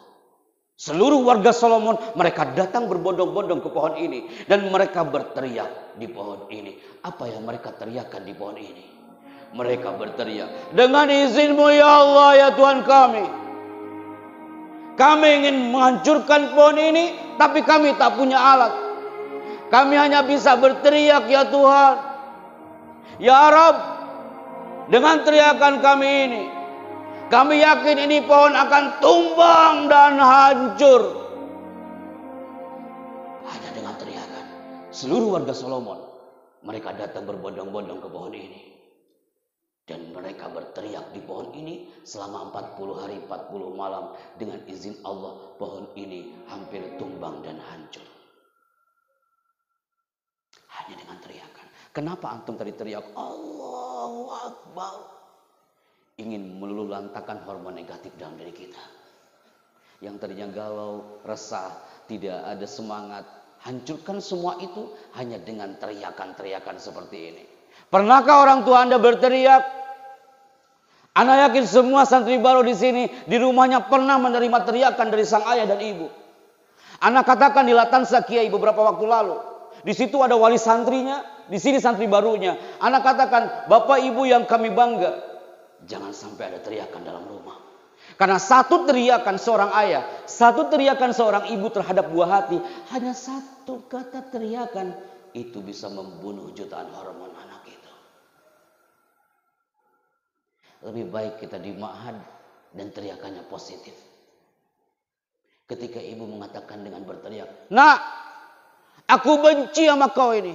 Seluruh warga Solomon mereka datang berbondong-bondong ke pohon ini dan mereka berteriak di pohon ini. Apa yang mereka teriakkan di pohon ini? Mereka berteriak, dengan izin-Mu ya Allah ya Tuhan kami. Kami ingin menghancurkan pohon ini, tapi kami tak punya alat. Kami hanya bisa berteriak ya Tuhan. Ya Rabb, dengan teriakan kami ini, kami yakin ini pohon akan tumbang dan hancur. Hanya dengan teriakan seluruh warga Solomon, mereka datang berbondong-bondong ke pohon ini. Dan mereka berteriak di pohon ini selama 40 hari 40 malam. Dengan izin Allah, pohon ini hampir tumbang dan hancur. Hanya dengan teriakan. Kenapa antum tadi teriak Allahu Akbar? Ingin meluluhlantakkan hormon negatif dalam diri kita. Yang tadinya galau, resah, tidak ada semangat. Hancurkan semua itu hanya dengan teriakan-teriakan seperti ini. Pernahkah orang tua Anda berteriak? Anda yakin semua santri baru di sini, di rumahnya pernah menerima teriakan dari sang ayah dan ibu. Anda katakan di Latansa Kiai beberapa waktu lalu. Di situ ada wali santrinya, di sini santri barunya. Anda katakan, Bapak Ibu yang kami bangga. Jangan sampai ada teriakan dalam rumah. Karena satu teriakan seorang ayah, satu teriakan seorang ibu terhadap buah hati, hanya satu kata teriakan, itu bisa membunuh jutaan hormon anak itu. Lebih baik kita di ma'had dan teriakannya positif. Ketika ibu mengatakan dengan berteriak, Nak, aku benci sama kau ini.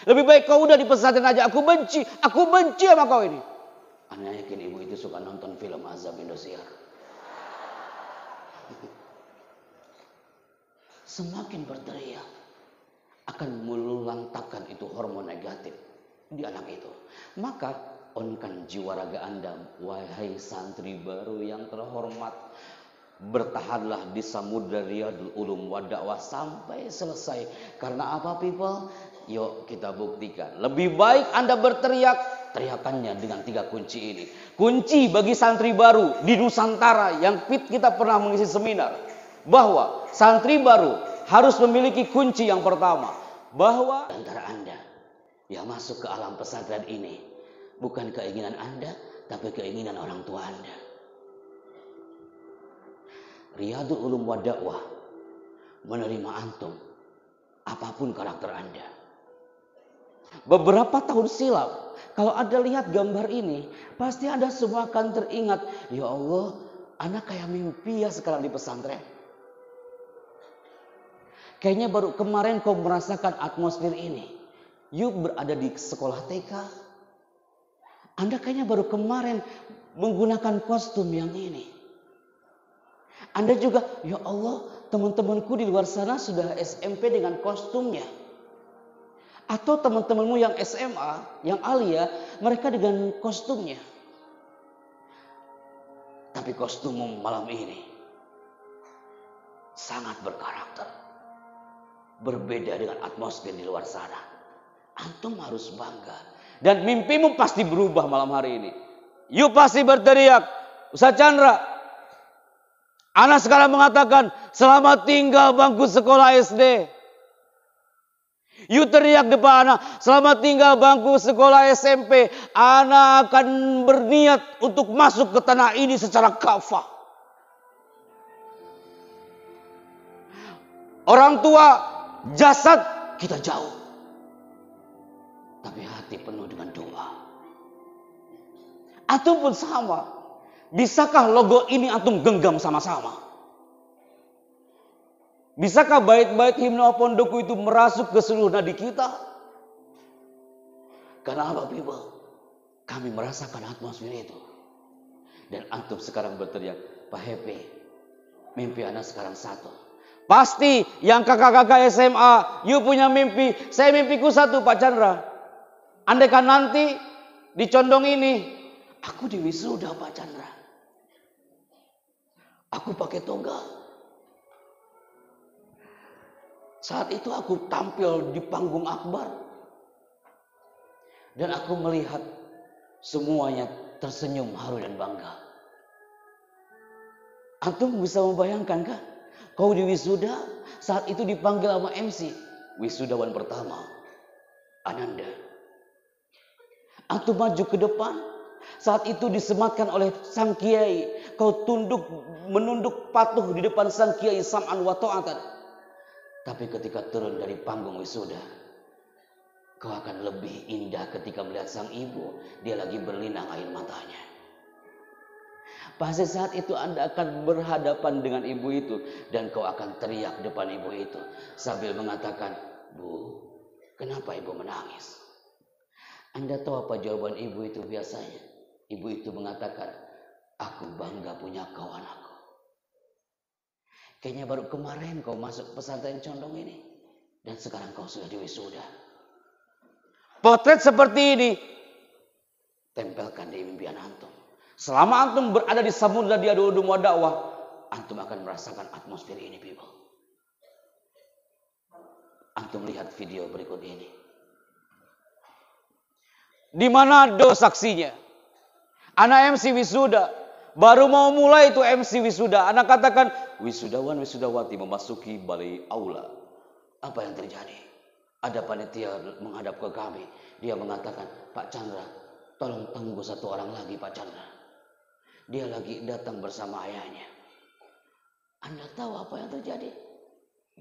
Lebih baik kau udah di pesantren aja, aku benci sama kau ini. Anda yakin ibu itu suka nonton film Azab Indosiar? Semakin berteriak akan meluluhlantakkan itu hormon negatif di anak itu. Maka onkan jiwa raga Anda, wahai santri baru yang terhormat, bertahanlah di samudra Riyadul Ulum wa Dakwah sampai selesai. Karena apa people? Yuk kita buktikan. Lebih baik Anda berteriak, teriakannya dengan 3 kunci ini. Kunci bagi santri baru di Nusantara yang kita pernah mengisi seminar. Bahwa santri baru harus memiliki kunci yang pertama. Bahwa antara Anda yang masuk ke alam pesantren ini bukan keinginan Anda, tapi keinginan orang tua Anda. Riyadul Ulum wa Dakwah menerima antum apapun karakter Anda. Beberapa tahun silam, kalau Anda lihat gambar ini, pasti Anda semua akan teringat, ya Allah, anak kayak mimpi ya sekarang di pesantren. Kayaknya baru kemarin kau merasakan atmosfer ini. You berada di sekolah TK. Anda kayaknya baru kemarin menggunakan kostum yang ini. Anda juga, ya Allah, teman-temanku di luar sana sudah SMP dengan kostumnya. Atau teman-temanmu yang SMA, yang alia, mereka dengan kostumnya. Tapi kostummu malam ini sangat berkarakter. Berbeda dengan atmosfer di luar sana. Antum harus bangga. Dan mimpimu pasti berubah malam hari ini. You pasti berteriak, Ustaz Chandra, Ana sekarang mengatakan, selamat tinggal bangku sekolah SD. You teriak depan Ana, selamat tinggal bangku sekolah SMP. Ana akan berniat untuk masuk ke tanah ini secara kafah. Orang tua, jasad kita jauh, tapi hati penuh dengan doa. Antum pun sama. Bisakah logo ini antum genggam sama-sama? Bisakah bait-bait himne pondokku itu merasuk ke seluruh nadi kita? Karena apa people? Kami merasakan atmosfer itu. Dan antum sekarang berteriak, Pak Happy, mimpi anak sekarang satu. Pasti yang kakak-kakak SMA, you punya mimpi. Saya mimpiku satu Pak Chandra. Andaikan nanti di condong ini, aku di wisuda Pak Chandra. Aku pakai toga. Saat itu aku tampil di panggung akbar. Dan aku melihat semuanya tersenyum haru dan bangga. Antum bisa membayangkan kan? Kau di wisuda, saat itu dipanggil sama MC. Wisudawan pertama, Ananda. Antum maju ke depan. Saat itu disematkan oleh sang kiai. Kau menunduk patuh di depan sang kiai sam'an wa ta'atan. Tapi ketika turun dari panggung wisuda, kau akan lebih indah ketika melihat sang ibu. Dia lagi berlinang air matanya. Pasti saat itu Anda akan berhadapan dengan ibu itu. Dan kau akan teriak depan ibu itu. Sambil mengatakan, Bu, kenapa ibu menangis? Anda tahu apa jawaban ibu itu biasanya? Ibu itu mengatakan, aku bangga punya kau anakku. Kayaknya baru kemarin kau masuk pesantren condong ini. Dan sekarang kau sudah diwisuda. Potret seperti ini tempelkan di impian antum. Selama antum berada di samudra Riyadul Ulum wa Dakwah, antum akan merasakan atmosfer ini, people. Antum lihat video berikut ini. Di mana saksinya? Anak MC wisuda. Baru mau mulai itu MC wisuda. Anak katakan, wisudawan wisudawati memasuki balai aula. Apa yang terjadi? Ada panitia menghadap ke kami. Dia mengatakan, Pak Chandra, tolong tunggu satu orang lagi Pak Chandra. Dia lagi datang bersama ayahnya. Anda tahu apa yang terjadi?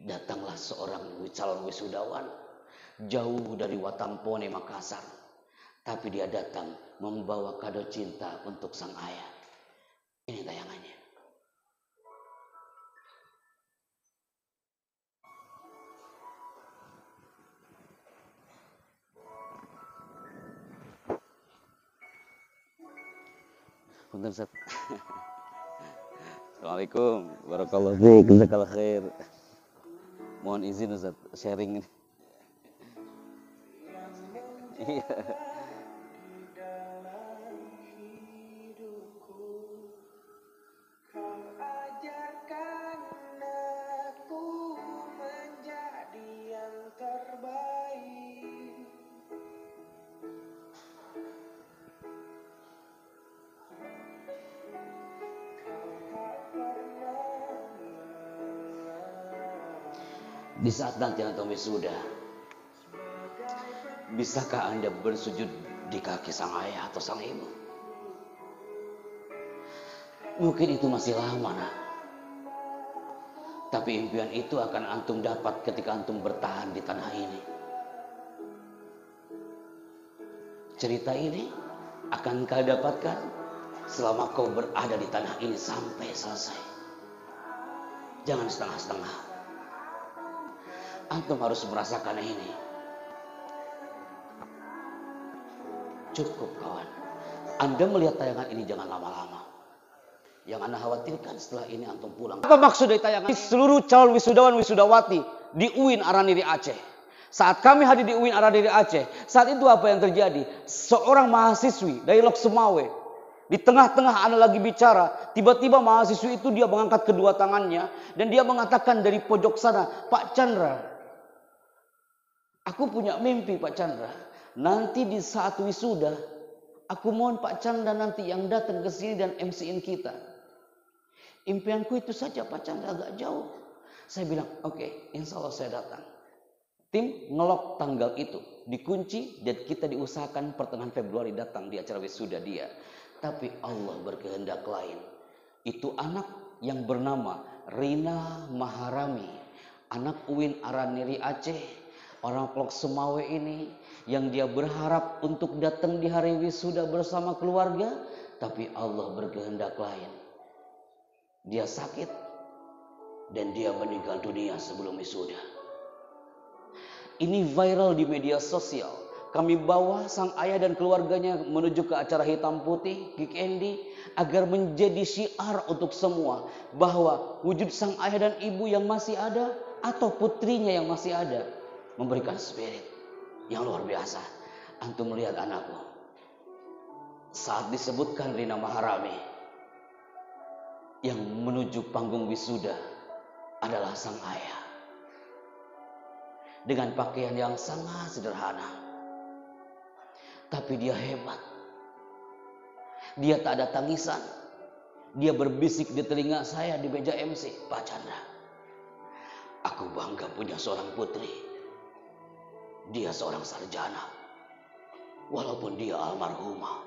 Datanglah seorang calon wisudawan. Jauh dari Watampone, Makassar. Tapi dia datang membawa kado cinta untuk sang ayah. Ini tayangannya. Punten Ustaz. Assalamualaikum warahmatullahi wabarakatuh. Jazakallahu khair. Mohon izin Ustaz sharing ini. Iya. Di saat nanti antum wisuda, bisakah Anda bersujud di kaki sang ayah atau sang ibu? Mungkin itu masih lama, nak. Tapi impian itu akan antum dapat ketika antum bertahan di tanah ini. Cerita ini akan kau dapatkan selama kau berada di tanah ini sampai selesai. Jangan setengah-setengah. Antum harus merasakan ini. Cukup kawan. Anda melihat tayangan ini jangan lama-lama. Yang Anda khawatirkan setelah ini antum pulang. Apa maksud dari tayangan ini? Seluruh calon wisudawan wisudawati di UIN Araniri Aceh. Saat kami hadir di UIN Araniri Aceh, saat itu apa yang terjadi? Seorang mahasiswi dari Lok Semawe. Di tengah-tengah Anda lagi bicara, tiba-tiba mahasiswi itu dia mengangkat kedua tangannya. Dan dia mengatakan dari pojok sana, Pak Chandra, aku punya mimpi Pak Chandra. Nanti di saat wisuda, aku mohon Pak Chandra nanti yang datang ke sini dan MC-in kita. Impianku itu saja Pak Chandra, agak jauh. Saya bilang, oke, insya Allah saya datang. Tim ngelok tanggal itu, dikunci dan kita diusahakan pertengahan Februari datang di acara wisuda dia. Tapi Allah berkehendak lain. Itu anak yang bernama Rina Maharami, anak UIN Araniri Aceh, orang Lok Semawe ini, yang dia berharap untuk datang di hari wisuda bersama keluarga, tapi Allah berkehendak lain. Dia sakit dan dia meninggal dunia sebelum wisuda. Ini viral di media sosial. Kami bawa sang ayah dan keluarganya menuju ke acara hitam putih Geek Andy agar menjadi syiar untuk semua bahwa wujud sang ayah dan ibu yang masih ada atau putrinya yang masih ada memberikan spirit yang luar biasa. Antum melihat anakku saat disebutkan Rina Maharami yang menuju panggung wisuda adalah sang ayah dengan pakaian yang sangat sederhana. Tapi dia hebat. Dia tak ada tangisan. Dia berbisik di telinga saya di meja MC, Pak Chandra, aku bangga punya seorang putri. Dia seorang sarjana. walaupun dia almarhumah.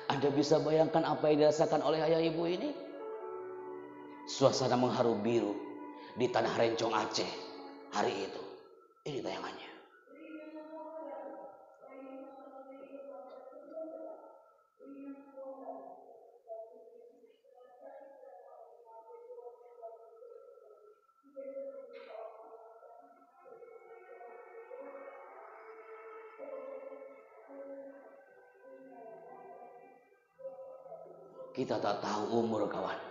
Anda bisa bayangkan apa yang dirasakan oleh ayah ibu ini? Suasana mengharu biru di tanah Rencong Aceh hari itu. Ini tayangannya. Kita tak tahu umur, kawan.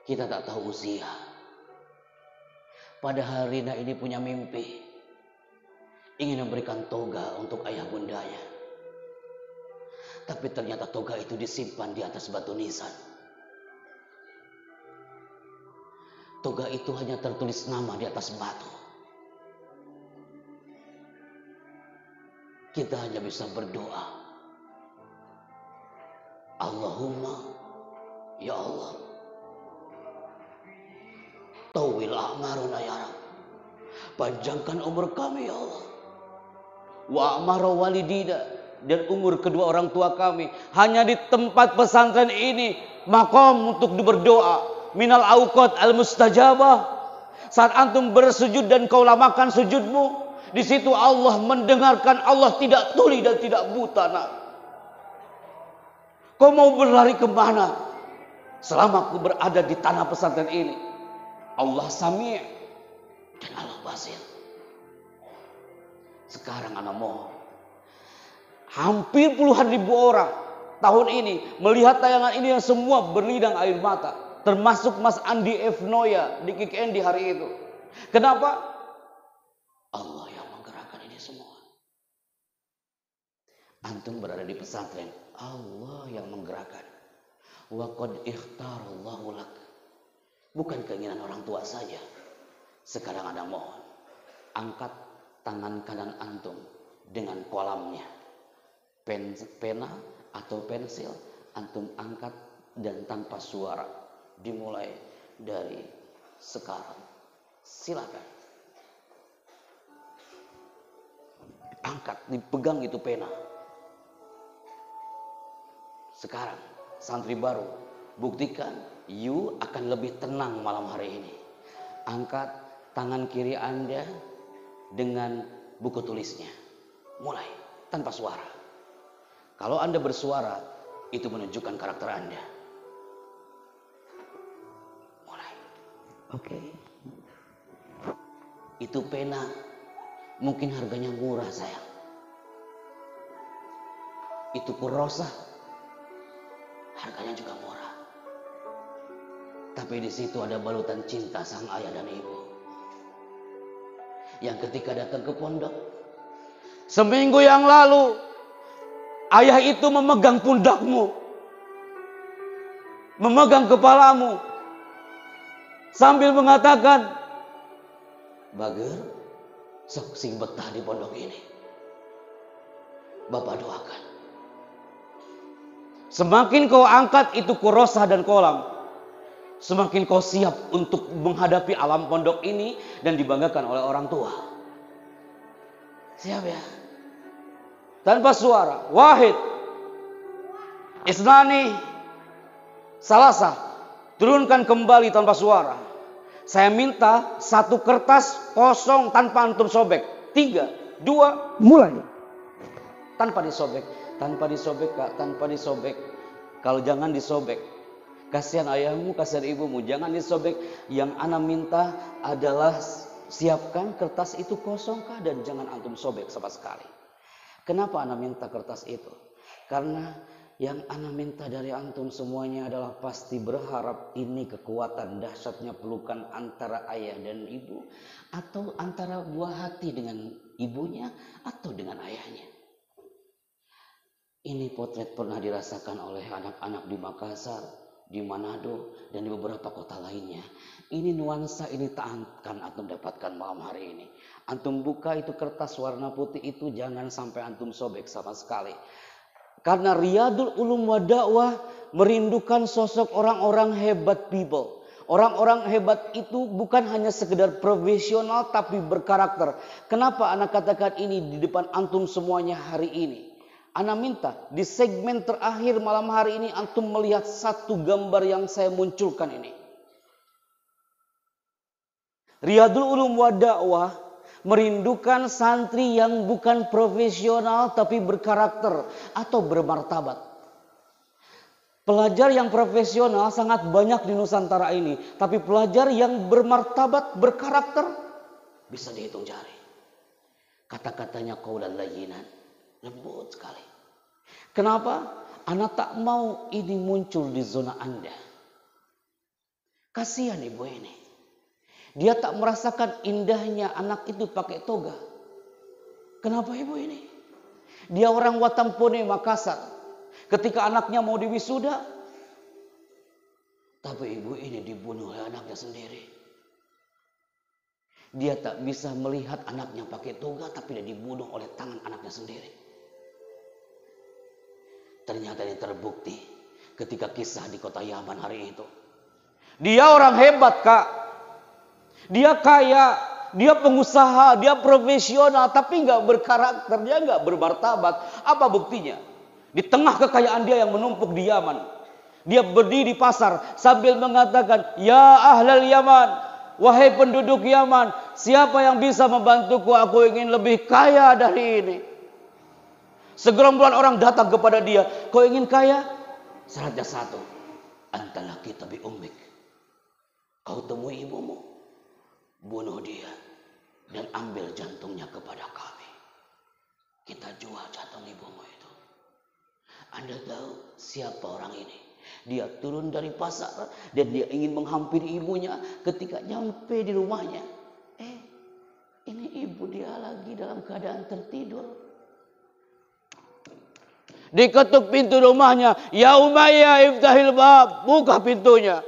Kita tak tahu usia. Padahal Rina ini punya mimpi. Ingin memberikan toga untuk ayah bundanya. Tapi ternyata toga itu disimpan di atas batu nisan. Toga itu hanya tertulis nama di atas batu. Kita hanya bisa berdoa. Allahumma, ya Allah, tawil a'maruna ya Rabb. Panjangkan umur kami ya Allah. Wa a'mara walidina, dan umur kedua orang tua kami. Hanya di tempat pesantren ini makom untuk berdoa. Minal auqat al mustajabah. Saat antum bersujud dan kau lamakan sujudmu, di situ Allah mendengarkan. Allah tidak tuli dan tidak buta, nak. Kau mau berlari kemana? Selama aku berada di tanah pesantren ini, Allah Sami' dan Allah Basir. Sekarang anak mohon, hampir puluhan ribu orang tahun ini melihat tayangan ini yang semua berlinang air mata, termasuk Mas Andi F. Noya di Kick Andy hari itu. Kenapa? Allah yang menggerakkan ini semua. Antum berada di pesantren, Allah yang menggerakkan. Wa qad ikhtarallahu lak. Bukan keinginan orang tua saja. Sekarang Anda mohon, angkat tangan kanan antum dengan kolamnya. Pena atau pensil antum angkat dan tanpa suara. Dimulai dari sekarang. Silakan. Angkat, dipegang itu pena. Sekarang, santri baru, buktikan you akan lebih tenang malam hari ini. Angkat tangan kiri Anda dengan buku tulisnya. Mulai, tanpa suara. Kalau Anda bersuara, itu menunjukkan karakter Anda. Mulai. Oke. Itu pena, mungkin harganya murah, sayang. Itu kurosah, harganya juga murah. Tapi di situ ada balutan cinta sang ayah dan ibu. Yang ketika datang ke pondok, seminggu yang lalu, ayah itu memegang pundakmu, memegang kepalamu, sambil mengatakan, Bager, sok sing betah di pondok ini. Bapak doakan. Semakin kau angkat itu kurosah dan kolam, semakin kau siap untuk menghadapi alam pondok ini dan dibanggakan oleh orang tua. Siap ya? Tanpa suara. Wahid, Isnani, Salasa. Turunkan kembali tanpa suara. Saya minta satu kertas kosong tanpa antum sobek. 3, 2, mulai. Tanpa disobek. Tanpa disobek, Kak. Tanpa disobek. Kalau jangan disobek. Kasihan ayahmu, kasihan ibumu. Jangan disobek. Yang ana minta adalah siapkan kertas itu kosong, Kak. Dan jangan antum sobek sama sekali. Kenapa ana minta kertas itu? Karena yang ana minta dari antum semuanya adalah pasti berharap ini kekuatan dahsyatnya pelukan antara ayah dan ibu. Atau antara buah hati dengan ibunya atau dengan ayahnya. Ini potret pernah dirasakan oleh anak-anak di Makassar, di Manado, dan di beberapa kota lainnya. Ini nuansa ini tak akan antum dapatkan malam hari ini. Antum buka itu kertas warna putih itu jangan sampai antum sobek sama sekali. Karena Riyadul Ulum wa Dakwah merindukan sosok orang-orang hebat people. Orang-orang hebat itu bukan hanya sekedar profesional tapi berkarakter. Kenapa anak katakan ini di depan antum semuanya hari ini? Ana minta di segmen terakhir malam hari ini antum melihat satu gambar yang saya munculkan ini. Riyadul Ulum wa Dakwah merindukan santri yang bukan profesional tapi berkarakter atau bermartabat. Pelajar yang profesional sangat banyak di Nusantara ini, tapi pelajar yang bermartabat, berkarakter bisa dihitung jari. Kata-katanya qaulan layyinan, lembut sekali. Kenapa? Ana tak mau ini muncul di zona Anda. Kasihan ibu ini. Dia tak merasakan indahnya anak itu pakai toga. Kenapa ibu ini? Dia orang Watampone, Makassar. Ketika anaknya mau diwisuda, tapi ibu ini dibunuh oleh anaknya sendiri. Dia tak bisa melihat anaknya pakai toga, tapi dia dibunuh oleh tangan anaknya sendiri. Ternyata ini terbukti ketika kisah di kota Yaman hari itu. Dia orang hebat, Kak. Dia kaya, dia pengusaha, dia profesional, tapi nggak berkarakter, dia nggak bermartabat. Apa buktinya? Di tengah kekayaan dia yang menumpuk di Yaman, dia berdiri di pasar sambil mengatakan, "Ya ahlal Yaman, wahai penduduk Yaman, siapa yang bisa membantuku? Aku ingin lebih kaya dari ini." Segerombolan orang datang kepada dia. Kau ingin kaya? Syaratnya satu, antalah kita bi ummik. Kau temui ibumu, bunuh dia dan ambil jantungnya kepada kami. Kita jual jantung ibumu itu. Anda tahu siapa orang ini? Dia turun dari pasar dan dia ingin menghampiri ibunya. Ketika nyampe di rumahnya, ini ibu dia lagi dalam keadaan tertidur. Diketuk pintu rumahnya, "Ya Umayyah, iftahil bab." Buka pintunya.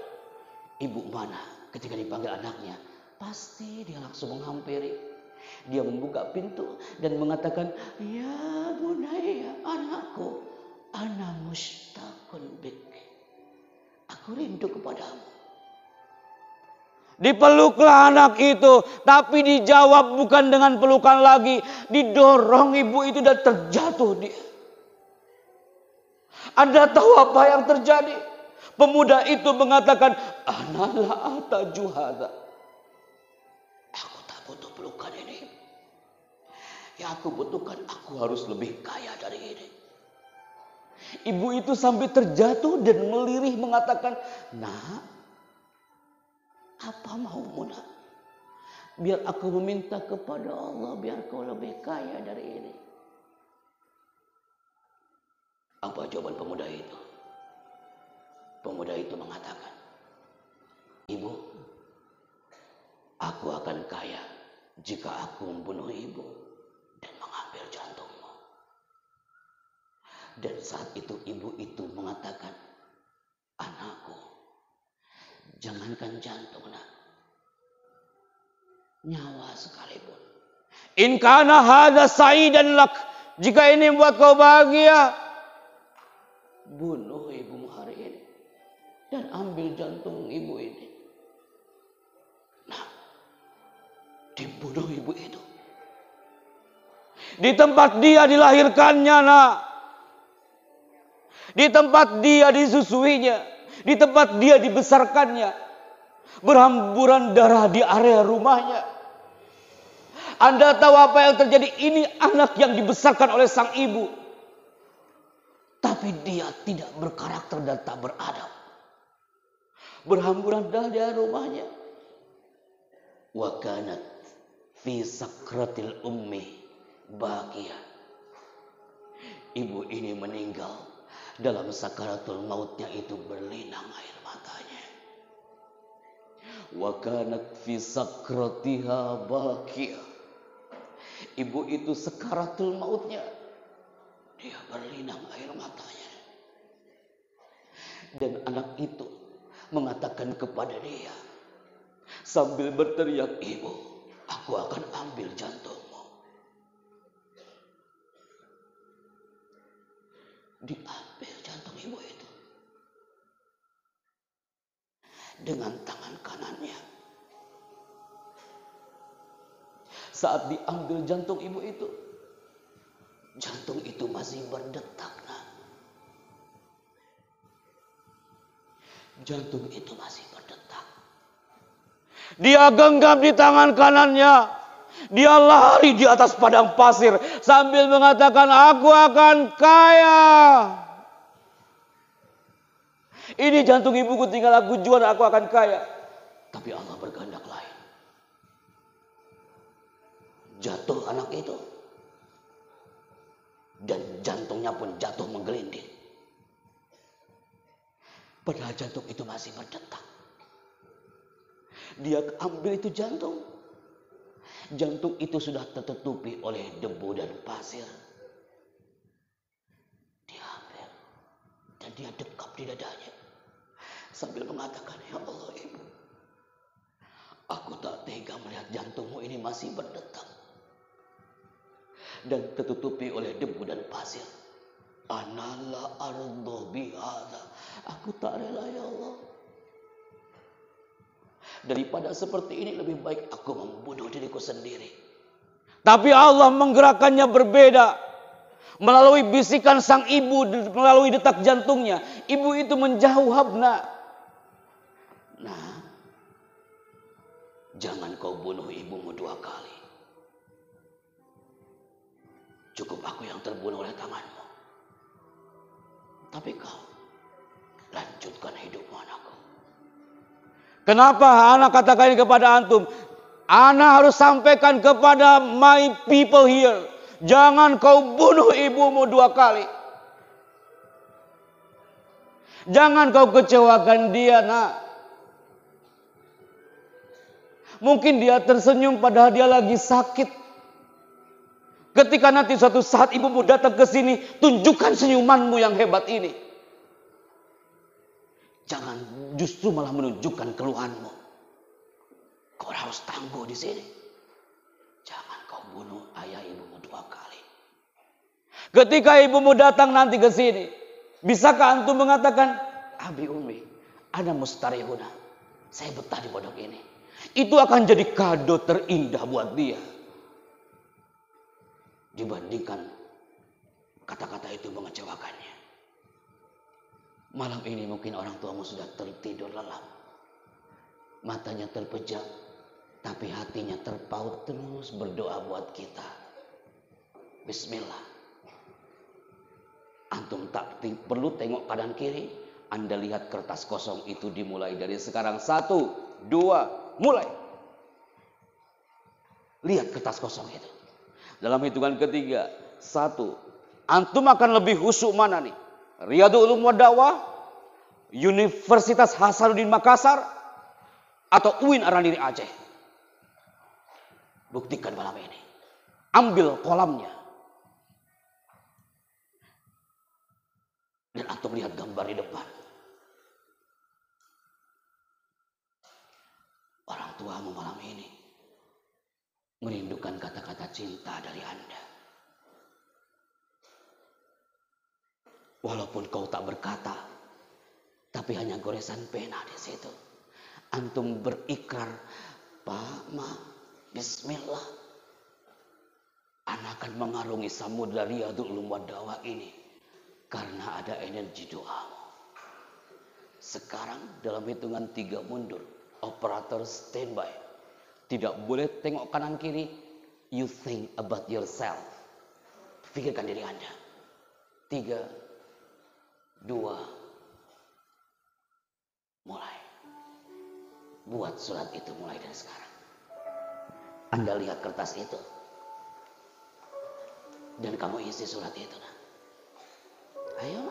Ibu mana? Ketika dipanggil anaknya, pasti dia langsung menghampiri. Dia membuka pintu dan mengatakan, "Ya Bunaya, anakku, ana mushtaqun bik. Aku rindu kepadamu." Dipeluklah anak itu, tapi dijawab bukan dengan pelukan lagi. Didorong ibu itu dan terjatuh dia. Anda tahu apa yang terjadi? Pemuda itu mengatakan, "Ana la ataju hadza." Aku tak butuh pelukan ini. Yang aku butuhkan, aku harus lebih kaya dari ini. Ibu itu sampai terjatuh dan melirih mengatakan, "Nak, apa maumu, nak? Biar aku meminta kepada Allah, biar kau lebih kaya dari ini." Apa jawaban pemuda itu? Pemuda itu mengatakan, "Ibu, aku akan kaya jika aku membunuh ibu dan mengambil jantungmu." Dan saat itu ibu itu mengatakan, "Anakku, jangankan jantung, nak, nyawa sekalipun. In kana hadza sa'idan lak, jika ini membuat kau bahagia, bunuh ibumu hari ini dan ambil jantung ibu ini." Nah, dibunuh ibu itu. Di tempat dia dilahirkannya, nak. Di tempat dia disusuinya. Di tempat dia dibesarkannya. Berhamburan darah di area rumahnya. Anda tahu apa yang terjadi? Ini anak yang dibesarkan oleh sang ibu. Tapi dia tidak berkarakter dan tak beradab. Berhamburan darah di rumahnya. Wa kanat fi sakratil ummi bahagia. Ibu ini meninggal dalam sakaratul mautnya itu berlinang air matanya. Wa kanat fi sakratiha bahagia. Ibu itu sakaratul mautnya, dia berlinang air matanya. Dan anak itu mengatakan kepada dia sambil berteriak, "Ibu, aku akan ambil jantungmu." Diambil jantung ibu itu. dengan tangan kanannya. Saat diambil jantung ibu itu, jantung itu masih berdetak. Nah. Jantung itu masih berdetak. Dia genggam di tangan kanannya. Dia lari di atas padang pasir sambil mengatakan, aku akan kaya. Ini jantung ibuku, tinggal aku jual, aku akan kaya. Tapi Allah berkehendak lain. Jatuh anak itu. Dan jantungnya pun jatuh menggelinding. Padahal jantung itu masih berdetak. Dia ambil itu jantung. Jantung itu sudah tertutupi oleh debu dan pasir. Dia ambil. Dan dia dekap di dadanya. Sambil mengatakan, ya Allah ibu. Aku tak tega melihat jantungmu ini masih berdetak. Dan tertutupi oleh debu dan pasir. Anala ardo bihada. Aku tak rela ya Allah. Daripada seperti ini lebih baik aku membunuh diriku sendiri. Tapi Allah menggerakkannya berbeda. Melalui bisikan sang ibu, melalui detak jantungnya. Ibu itu menjauh Habna. Nah, jangan kau bunuh ibumu 2 kali. Cukup aku yang terbunuh oleh tanganmu. Tapi kau lanjutkan hidupmu anakku. Kenapa anak katakan ini kepada antum? Anak harus sampaikan kepada my people here. Jangan kau bunuh ibumu 2 kali. Jangan kau kecewakan dia, nak. Mungkin dia tersenyum padahal dia lagi sakit. Ketika nanti suatu saat ibumu datang ke sini, tunjukkan senyumanmu yang hebat ini. Jangan justru malah menunjukkan keluhanmu. Kau harus tangguh di sini. Jangan kau bunuh ayah ibumu 2 kali. Ketika ibumu datang nanti ke sini, bisakah antum mengatakan, Abi Umi, ana mustarihuna. Saya betah di pondok ini. Itu akan jadi kado terindah buat dia. Dibandingkan kata-kata itu mengecewakannya. Malam ini mungkin orang tuamu sudah tertidur lelap. Matanya terpejam. Tapi hatinya terpaut terus berdoa buat kita. Bismillah. Antum tak perlu tengok kanan kiri. Anda lihat kertas kosong itu dimulai dari sekarang. 1, 2, mulai. Lihat kertas kosong itu. Dalam hitungan ketiga. 1. Antum akan lebih khusyuk mana nih? Riyadul Ulum wa Dakwah, Universitas Hasanuddin Makassar, atau UIN Arandiri Aceh? Buktikan malam ini. Ambil kolamnya. Dan antum lihat gambar di depan. Orang tuamu malam ini merindukan kata-kata cinta dari Anda. Walaupun kau tak berkata, tapi hanya goresan pena di situ. Antum berikrar, Pak, Ma, Bismillah. Ana akan mengarungi samudra Riyadul Ulum wa Dakwah ini karena ada energi doamu. Sekarang dalam hitungan 3 mundur, operator standby. Tidak boleh tengok kanan kiri. You think about yourself. Pikirkan diri Anda. 3, 2, mulai. Buat surat itu mulai dari sekarang. Anda lihat kertas itu. Dan kamu isi surat itu. Nah. Ayo.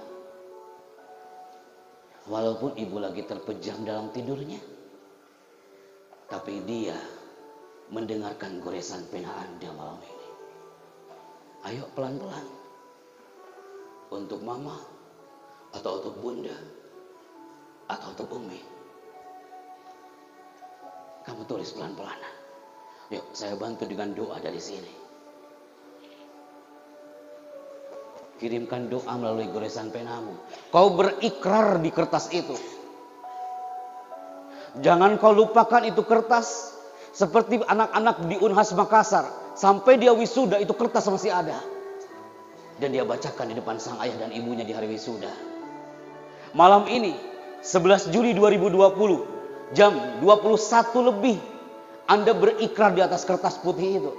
Walaupun ibu lagi terpejam dalam tidurnya. Tapi dia mendengarkan goresan pena Anda malam ini. Ayo pelan-pelan. Untuk mama, atau untuk bunda, atau untuk umi. Kamu tulis pelan-pelan. Yuk, saya bantu dengan doa dari sini. Kirimkan doa melalui goresan penamu. Kau berikrar di kertas itu. Jangan kau lupakan itu kertas. Seperti anak-anak di Unhas Makassar. Sampai dia wisuda itu kertas masih ada. Dan dia bacakan di depan sang ayah dan ibunya di hari wisuda. Malam ini 11 Juli 2020 jam 21 lebih Anda berikrar di atas kertas putih itu.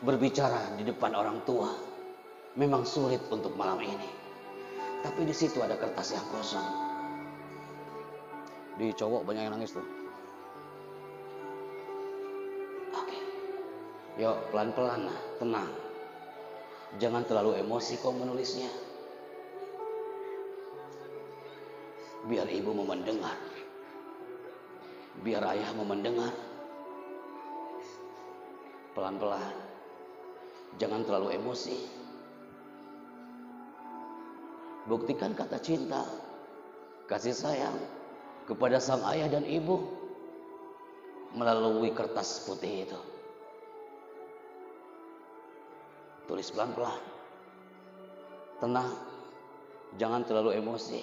Berbicara di depan orang tua memang sulit untuk malam ini. Tapi di situ ada kertas yang kosong. Di cowok banyak yang nangis tuh. Oke. Yuk pelan-pelan lah, tenang. Jangan terlalu emosi kau menulisnya. Biar ibu mau mendengar. Biar ayah mau mendengar. Pelan-pelan. Jangan terlalu emosi. Buktikan kata cinta, kasih sayang kepada sang ayah dan ibu melalui kertas putih itu. Tulis pelan-pelan. Tenang. Jangan terlalu emosi.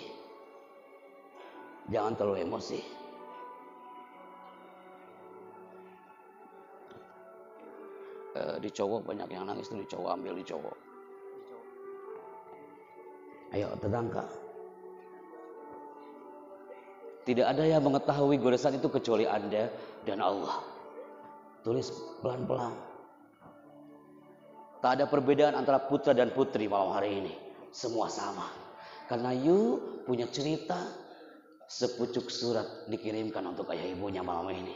Jangan terlalu emosi. Di cowok banyak yang nangis tuh, di cowok, ambil di cowok. Ayo tenang Kak. Tidak ada yang mengetahui goresan itu kecuali Anda dan Allah. Tulis pelan-pelan. Tak ada perbedaan antara putra dan putri malam hari ini. Semua sama. Karena you punya cerita, sepucuk surat dikirimkan untuk ayah ibunya malam ini.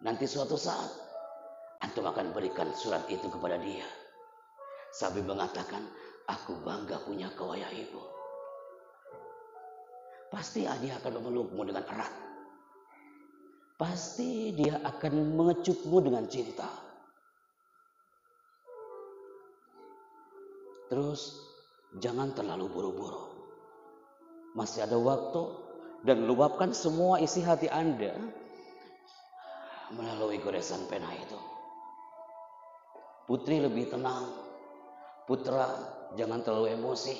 Nanti suatu saat antum akan berikan surat itu kepada dia. Sambil mengatakan, aku bangga punya kau ayah ibu. Pasti dia akan memelukmu dengan erat. Pasti dia akan mengecupmu dengan cinta. Terus jangan terlalu buru-buru. Masih ada waktu dan luapkan semua isi hati Anda melalui goresan pena itu. Putri lebih tenang. Putra jangan terlalu emosi.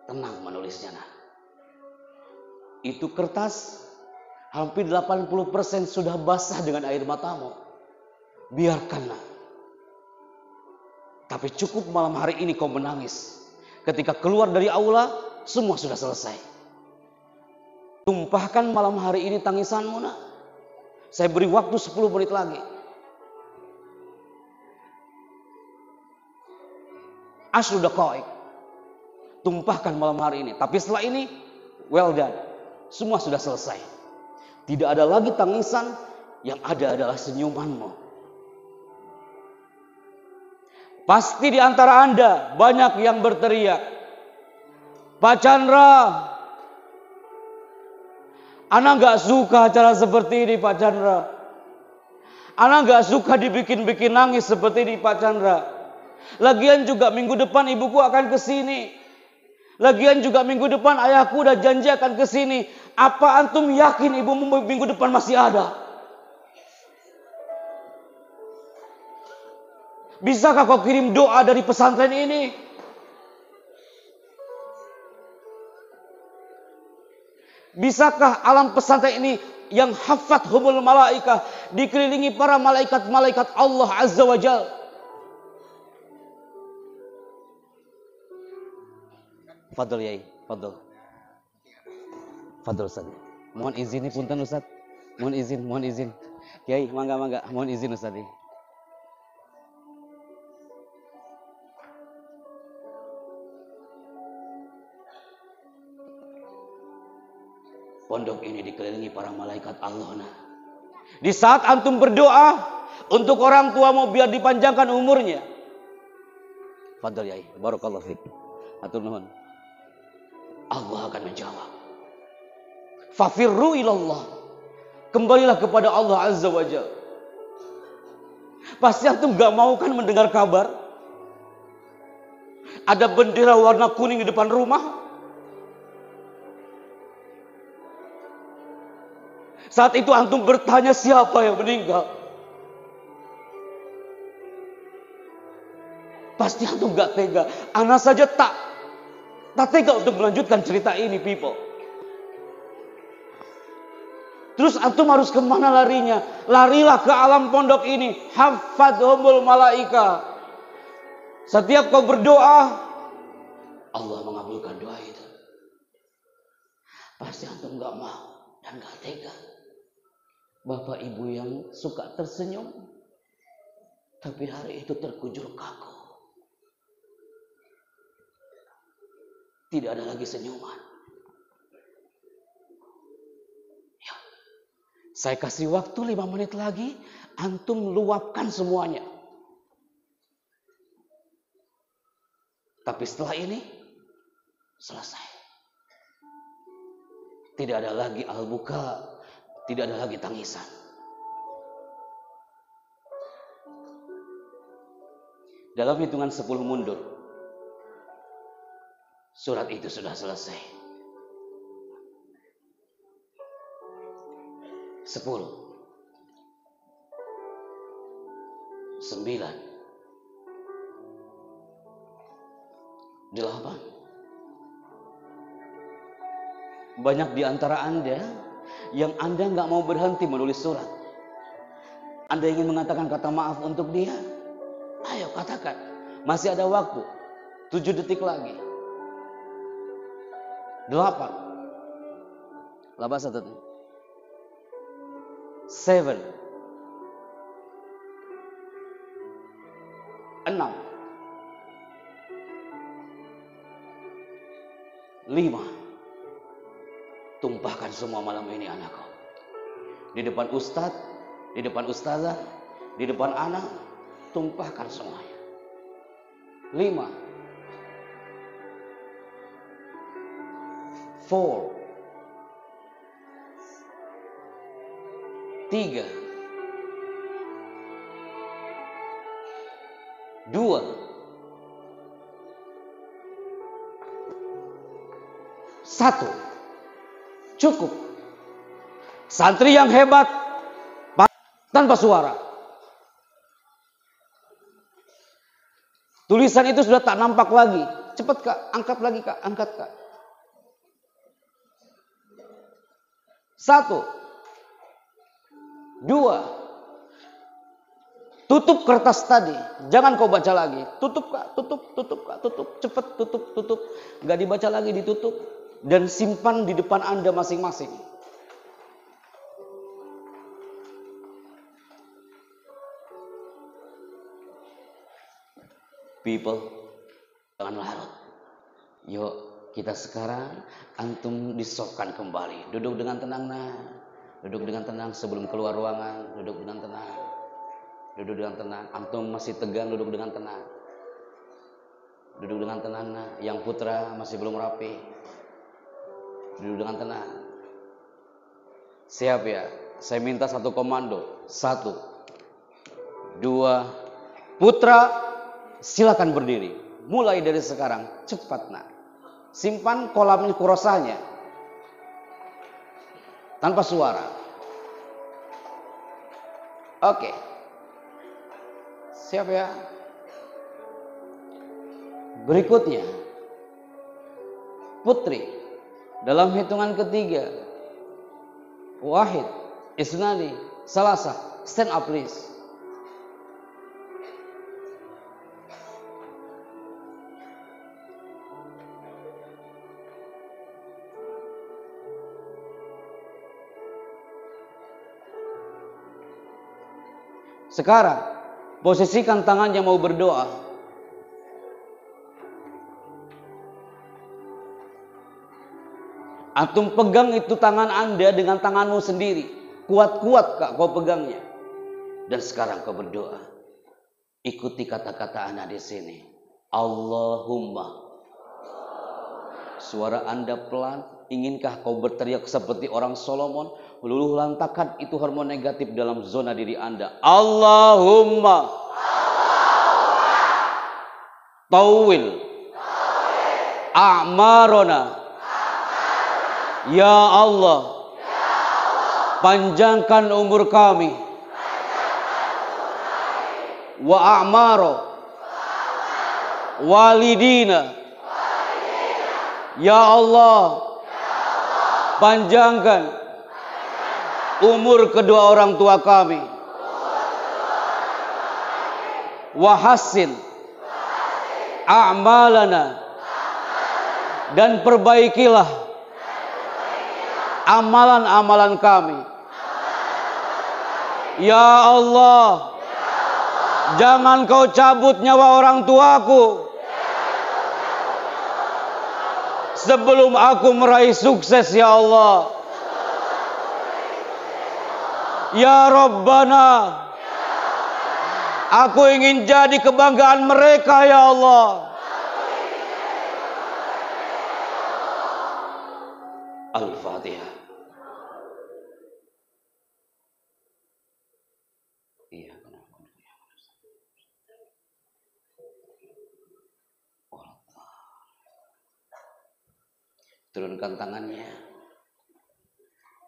Tenang menulisnya nah. Itu kertas hampir 80% sudah basah dengan air matamu. Biarkan nah. Tapi cukup malam hari ini kau menangis. Ketika keluar dari aula, semua sudah selesai. Tumpahkan malam hari ini tangisanmu nak. Saya beri waktu 10 menit lagi. Asyru daqaik. Tumpahkan malam hari ini. Tapi setelah ini, well done. Semua sudah selesai. Tidak ada lagi tangisan, yang ada adalah senyumanmu. Pasti di antara Anda banyak yang berteriak, Pak Chandra, Ana gak suka acara seperti ini Pak Chandra. Ana gak suka dibikin-bikin nangis seperti ini Pak Chandra. Lagian juga minggu depan ibuku akan ke sini. Lagian juga minggu depan ayahku udah janji akan ke sini. Apa antum yakin ibumu minggu depan masih ada? Bisakah kau kirim doa dari pesantren ini? Bisakah alam pesantren ini yang hafathumul malaikah dikelilingi para malaikat-malaikat Allah Azza wa Jalla? Fadl Yai, Fadl. Fadl Ustaz. Mohon izin nih punten Ustaz. Mohon izin. Yai, mangga. Mohon izin Ustaz. Pondok ini dikelilingi para malaikat Allah. Nah. Di saat antum berdoa untuk orang tuamu biar dipanjangkan umurnya. Fadl Yai, barakallahu fiik. Atur nuhun. Allah akan menjawab. Fafirru ilallah. Kembalilah kepada Allah Azza wa Jalla. Pasti antum gak mau kan mendengar kabar ada bendera warna kuning di depan rumah. Saat itu antum bertanya siapa yang meninggal. Pasti antum gak tega. Ana saja tak tega untuk melanjutkan cerita ini, people. Terus antum harus kemana larinya? Larilah ke alam pondok ini. Hafadhumul malaika. Setiap kau berdoa, Allah mengabulkan doa itu. Pasti antum gak mau dan gak tega. Bapak ibu yang suka tersenyum, tapi hari itu terkujur kaku. Tidak ada lagi senyuman. Saya kasih waktu 5 menit lagi, antum luapkan semuanya. Tapi setelah ini, selesai. Tidak ada lagi al-buka, tidak ada lagi tangisan. Dalam hitungan 10 mundur, surat itu sudah selesai. 10, 9, 8. Banyak di antara Anda yang Anda nggak mau berhenti menulis surat. Anda ingin mengatakan kata maaf untuk dia? Ayo katakan. Masih ada waktu. 7 detik lagi. 8. 7, 6, 5. Tumpahkan semua malam ini anakku. Di depan ustadz, di depan ustazah, di depan anak, tumpahkan semuanya. 5, 4, 3, 2, 1. Cukup. Santri yang hebat tanpa suara. Tulisan itu sudah tak nampak lagi. Cepat Kak, angkat lagi Kak, angkat Kak. 1, 2. Tutup kertas tadi. Jangan kau baca lagi. Tutup Kak, tutup Kak, tutup. Cepat tutup. Gak dibaca lagi, ditutup. Dan simpan di depan Anda masing-masing. People, jangan larut. Yuk, kita sekarang antum disopkan kembali. Duduk dengan tenang, Duduk dengan tenang sebelum keluar ruangan. Duduk dengan tenang. Duduk dengan tenang. Antum masih tegang, duduk dengan tenang. Duduk dengan tenang, Yang putra masih belum rapi. Duduk dengan tenang. Siap ya? Saya minta satu komando. 1, 2. Putra, silakan berdiri. Mulai dari sekarang. Cepat Simpan kolam kurosanya. Tanpa suara. Oke. Siap ya? Berikutnya. Putri. Dalam hitungan ketiga. Wahid. Isnani. Salasa. Stand up please. Sekarang, posisikan tangannya mau berdoa. Antum pegang itu tangan Anda dengan tanganmu sendiri. Kuat-kuat Kak kau pegangnya. Dan sekarang kau berdoa. Ikuti kata-kata Anda di sini. Allahumma. Suara Anda pelan. Inginkah kau berteriak seperti orang Solomon? Luluh lantakan itu hormon negatif dalam zona diri Anda. Allahumma. Tawil. A'marona. Ya Allah. Panjangkan umur kami. Wa a'maro. Walidina. Ya Allah. Panjangkan umur kedua orang tua kami. Wahassin a'malana, dan perbaikilah amalan-amalan kami. Ya Allah, jangan kau cabut nyawa orang tuaku sebelum aku meraih sukses, ya Allah. Ya Rabbana, aku ingin jadi kebanggaan mereka, ya Allah. Al-Fatihah. Iya, turunkan tangannya.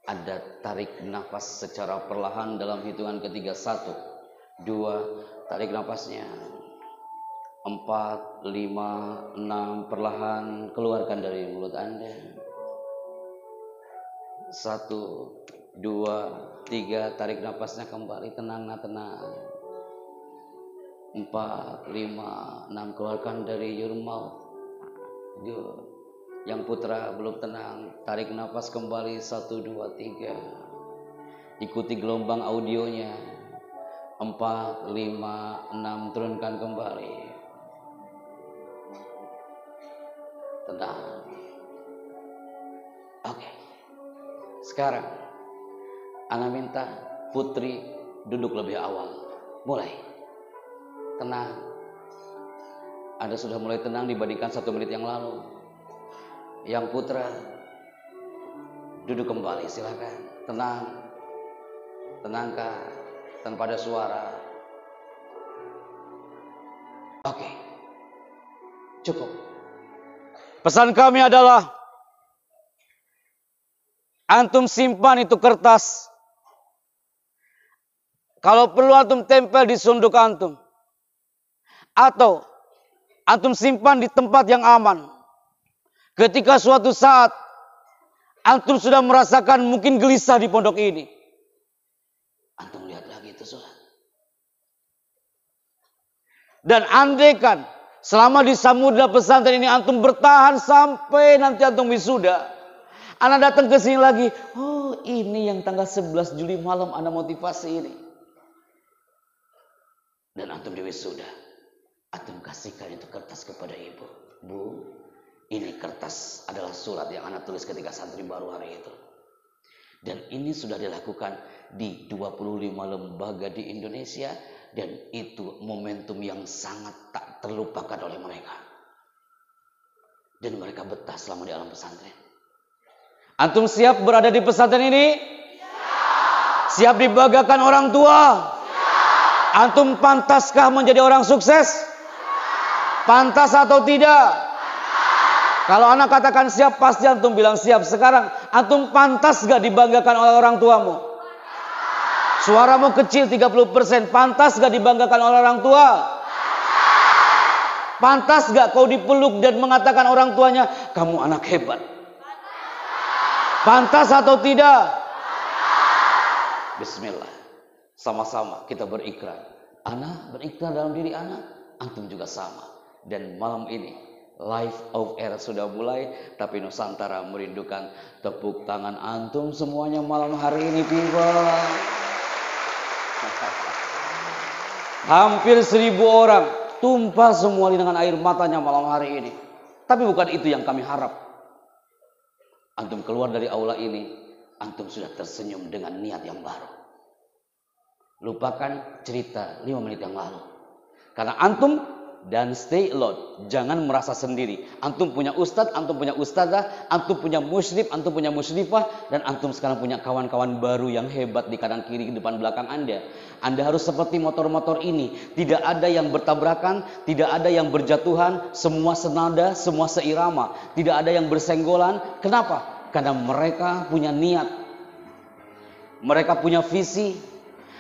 Ada tarik nafas secara perlahan dalam hitungan ketiga. 1, 2, tarik nafasnya. 4, 5, 6, perlahan keluarkan dari mulut Anda. 1, 2, 3, tarik nafasnya kembali, tenang. 4, 5, 6, keluarkan dari your mouth. Good. Yang putra belum tenang, tarik nafas kembali. 1, 2, 3. Ikuti gelombang audionya. 4, 5, 6, turunkan kembali. Tenang. Oke. Sekarang Ana minta putri duduk lebih awal. Mulai. Tenang. Anda sudah mulai tenang dibandingkan 1 menit yang lalu. Yang putra duduk kembali, silakan. Tenang. Tenangkah tanpa ada suara. Oke. Cukup. Pesan kami adalah antum simpan itu kertas. Kalau perlu antum tempel di sunduk antum. Atau antum simpan di tempat yang aman. Ketika suatu saat antum sudah merasakan mungkin gelisah di pondok ini, antum lihat lagi itu surat. Dan andaikan selama di samudra pesantren ini antum bertahan sampai nanti antum wisuda, Ana datang ke sini lagi, oh ini yang tanggal 11 Juli malam Ana motivasi ini. Dan antum di wisuda, antum kasihkan itu kertas kepada ibu. Bu, ini kertas adalah surat yang Ana tulis ketika santri baru hari itu. Dan ini sudah dilakukan di 25 lembaga di Indonesia. Dan itu momentum yang sangat tak terlupakan oleh mereka. Dan mereka betah selama di alam pesantren. Antum siap berada di pesantren ini? Siap dibanggakan orang tua? Antum pantaskah menjadi orang sukses? Pantas atau tidak? Kalau anak katakan siap, pasti antum bilang siap. Sekarang antum pantas gak dibanggakan oleh orang tuamu? Suaramu kecil 30%. Pantas gak dibanggakan oleh orang tua? Pantas gak kau dipeluk dan mengatakan orang tuanya, kamu anak hebat? Pantas atau tidak? Bismillah. Sama-sama kita berikrar. Ana berikrar dalam diri ana, antum juga sama. Dan malam ini Live of Air sudah mulai, tapi Nusantara merindukan tepuk tangan antum semuanya malam hari ini, people. Hampir 1000 orang tumpah semua dengan air matanya malam hari ini. Tapi bukan itu yang kami harap. Antum keluar dari aula ini, antum sudah tersenyum dengan niat yang baru. Lupakan cerita 5 menit yang lalu. Karena antum dan stay alone. Jangan merasa sendiri. Antum punya ustadz, antum punya ustadzah, antum punya musyrif, antum punya musyrifah, dan antum sekarang punya kawan-kawan baru yang hebat di kanan kiri, depan belakang Anda. Anda harus seperti motor-motor ini. Tidak ada yang bertabrakan, tidak ada yang berjatuhan, semua senada, semua seirama. Tidak ada yang bersenggolan. Kenapa? Karena mereka punya niat. Mereka punya visi.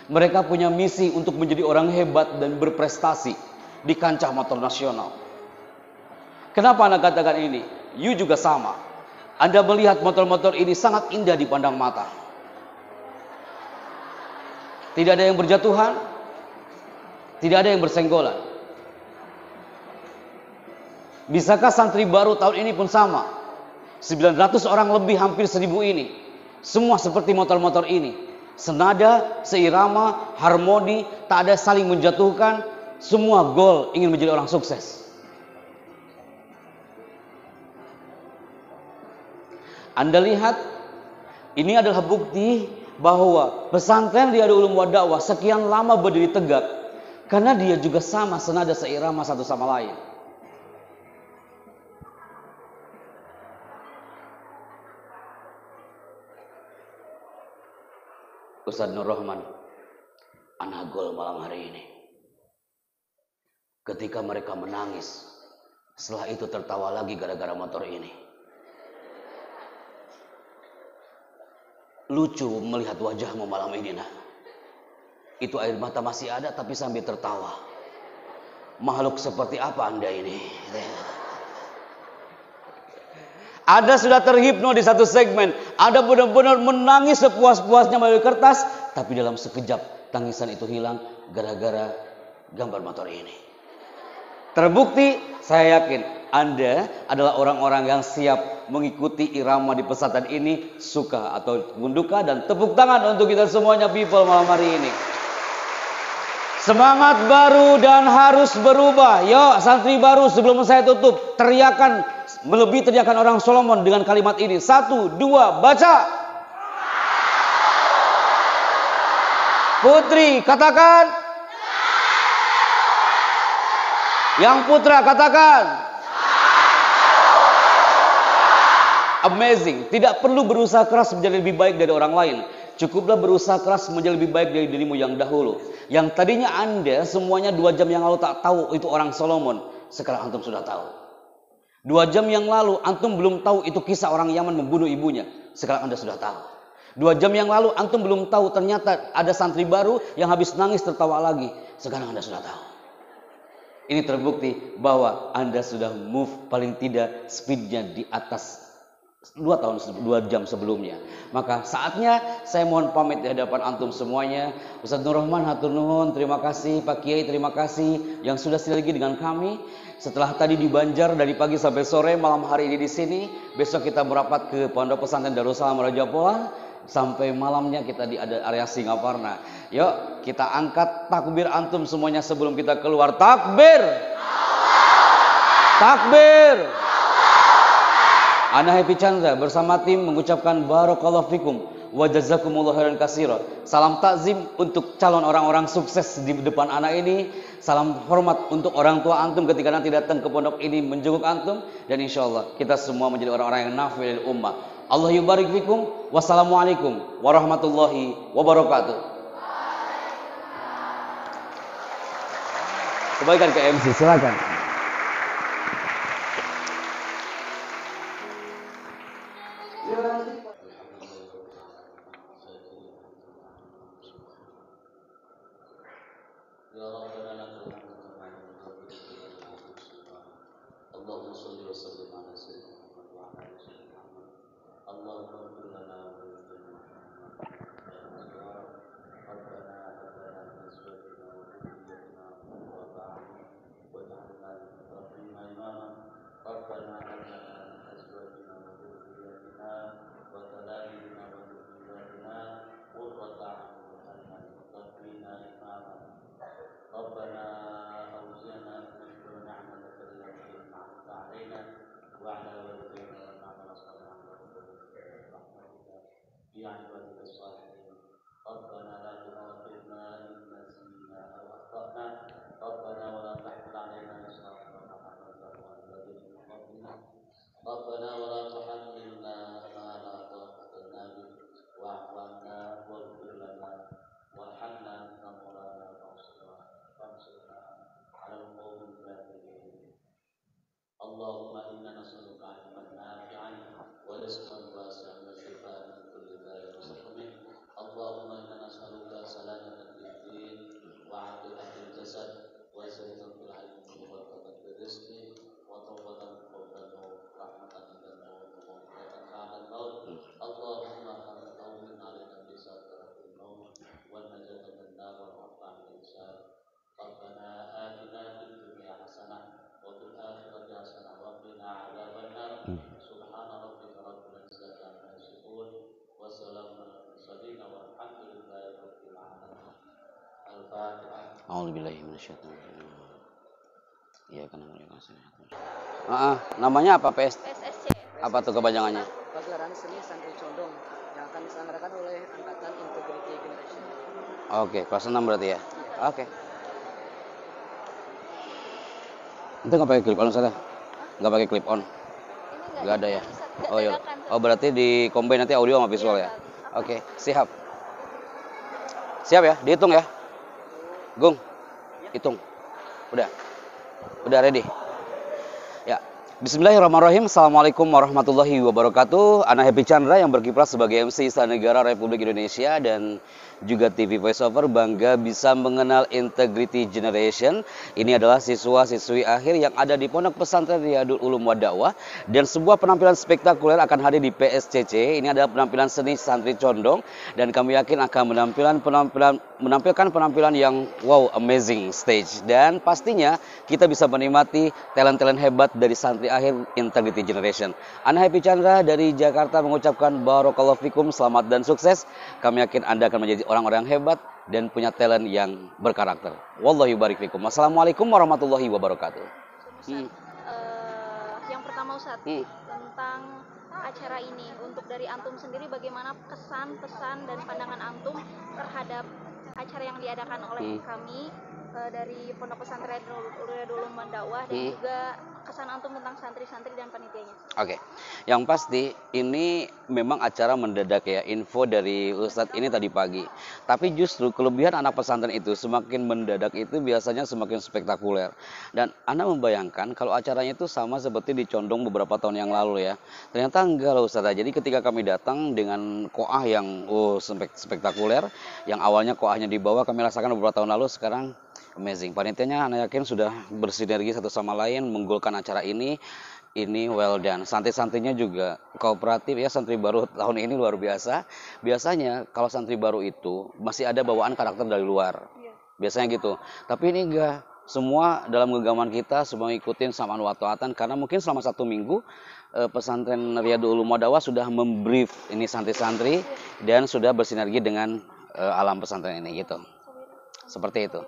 Mereka punya misi untuk menjadi orang hebat dan berprestasi di kancah motor nasional. Kenapa Anda katakan ini? You juga sama. Anda melihat motor-motor ini sangat indah dipandang mata. Tidak ada yang berjatuhan, tidak ada yang bersenggolan. Bisakah santri baru tahun ini pun sama? 900 orang lebih, hampir 1000 ini. Semua seperti motor-motor ini. Senada, seirama, harmoni, tak ada saling menjatuhkan. Semua goal ingin menjadi orang sukses. Anda lihat, ini adalah bukti bahwa pesantren Riyadul Ulum wa Dakwah sekian lama berdiri tegak karena dia juga sama, senada, seirama satu sama lain. Ustaz Nur Rahman, anagol malam hari ini. Ketika mereka menangis, setelah itu tertawa lagi gara-gara motor ini. Lucu melihat wajahmu malam ini, nah. Itu air mata masih ada tapi sambil tertawa. Makhluk seperti apa Anda ini? Ada sudah terhipno di satu segmen. Ada benar-benar menangis sepuas-puasnya melalui kertas. Tapi dalam sekejap tangisan itu hilang gara-gara gambar motor ini. Terbukti, saya yakin Anda adalah orang-orang yang siap mengikuti irama di pesantren ini. Suka atau duka, dan tepuk tangan untuk kita semuanya people malam hari ini. Semangat baru dan harus berubah. Yuk santri baru, sebelum saya tutup, teriakan, melebihi teriakan orang Solomon dengan kalimat ini. 1, 2, baca. Putri, katakan. Yang putra, katakan. Amazing. Tidak perlu berusaha keras menjadi lebih baik dari orang lain. Cukuplah berusaha keras menjadi lebih baik dari dirimu yang dahulu. Yang tadinya Anda semuanya 2 jam yang lalu tak tahu itu orang Solomon. Sekarang antum sudah tahu. 2 jam yang lalu antum belum tahu itu kisah orang Yaman membunuh ibunya. Sekarang Anda sudah tahu. 2 jam yang lalu antum belum tahu ternyata ada santri baru yang habis nangis tertawa lagi. Sekarang Anda sudah tahu. Ini terbukti bahwa Anda sudah move paling tidak speednya di atas 2 jam sebelumnya. Maka saatnya saya mohon pamit di hadapan antum semuanya. Ustaz Nur Rahman hatur nuhun, terima kasih. Pak Kiai terima kasih yang sudah sinergi dengan kami. Setelah tadi di Banjar dari pagi sampai sore, malam hari ini di sini. Besok kita merapat ke Pondok Pesantren Darussalam Raja Pola. Sampai malamnya kita di area Singaparna. Yuk kita angkat takbir antum semuanya sebelum kita keluar. Takbir! Takbir! Ana Happy Chandra bersama tim mengucapkan barakallahu fikum wa jazakumullahu khairan katsira. Salam takzim untuk calon orang-orang sukses di depan anak ini. Salam hormat untuk orang tua antum ketika nanti datang ke pondok ini menjenguk antum, dan insyaallah kita semua menjadi orang-orang yang nafi lil ummah. Allah yubarik fikum. Wassalamualaikum warahmatullahi wabarakatuh. Kembalikan ke MC, silakan. wa tawbatan qablanu rahmatan A'udzubillahi minasyaitonir. Iya kan namanya apa PSSC. Apa tuh kepanjangannya? Pagelaran seni santri condong yang akan diselenggarakan oleh Angkatan Integrity Generation. Oke, kelas 6 berarti ya. Oke. Itu nggak pakai clip on Ustaz? Nggak pakai clip on? Ini Nggak ada ya? Nggak Oh iya. dadakan, Ustaz. Oh berarti di combine nanti audio sama visual ya? Iya, Ustaz. Oke, siap. Siap ya, dihitung ya. Gung, hitung. Udah ready. Ya. Bismillahirrahmanirrahim. Assalamualaikum warahmatullahi wabarakatuh. Ana Happy Chandra yang berkiprah sebagai MC Istana Negara Republik Indonesia dan juga TV Voiceover bangga bisa mengenal Integrity Generation. Ini adalah siswa-siswi akhir yang ada di Pondok Pesantren Riyadul Ulum wa Dakwah dan sebuah penampilan spektakuler akan hadir di PSCC. Ini adalah penampilan seni santri condong dan kami yakin akan menampilkan penampilan yang wow, amazing stage dan pastinya kita bisa menikmati talent-talent hebat dari santri akhir Integrity Generation. Ana Happy Chandra dari Jakarta mengucapkan barakallahu fikum, selamat dan sukses. Kami yakin Anda akan menjadi orang-orang hebat dan punya talent yang berkarakter. Wallahi barik fikum. Wassalamualaikum warahmatullahi wabarakatuh. Yang pertama Ustaz, tentang acara ini untuk dari antum sendiri bagaimana kesan, pesan dan pandangan antum terhadap acara yang diadakan oleh kami dari Pondok Pesantren Riyadul Ulum wa Dakwah dan juga kesan antum tentang santri-santri dan panitianya. Oke, yang pasti ini memang acara mendadak ya, info dari Ustadz ini tadi pagi. Tapi justru kelebihan anak pesantren itu semakin mendadak itu biasanya semakin spektakuler. Dan Anda membayangkan kalau acaranya itu sama seperti di Condong beberapa tahun yang lalu ya. Ternyata enggak loh Ustadz. Jadi ketika kami datang dengan koah yang spektakuler, yang awalnya koahnya di bawah kami rasakan beberapa tahun lalu, sekarang amazing. Panitianya Anda yakin sudah bersinergi satu sama lain menggolkan acara ini well done. Santri-santrinya juga kooperatif ya, santri baru tahun ini luar biasa. Biasanya kalau santri baru itu masih ada bawaan karakter dari luar. Biasanya gitu. Tapi ini enggak. Semua dalam genggaman kita, semua ikutin samaan wa ta'atan karena mungkin selama 1 minggu pesantren Riyadul Ulum wa Dakwah sudah membrief ini santri-santri dan sudah bersinergi dengan alam pesantren ini gitu. Seperti itu.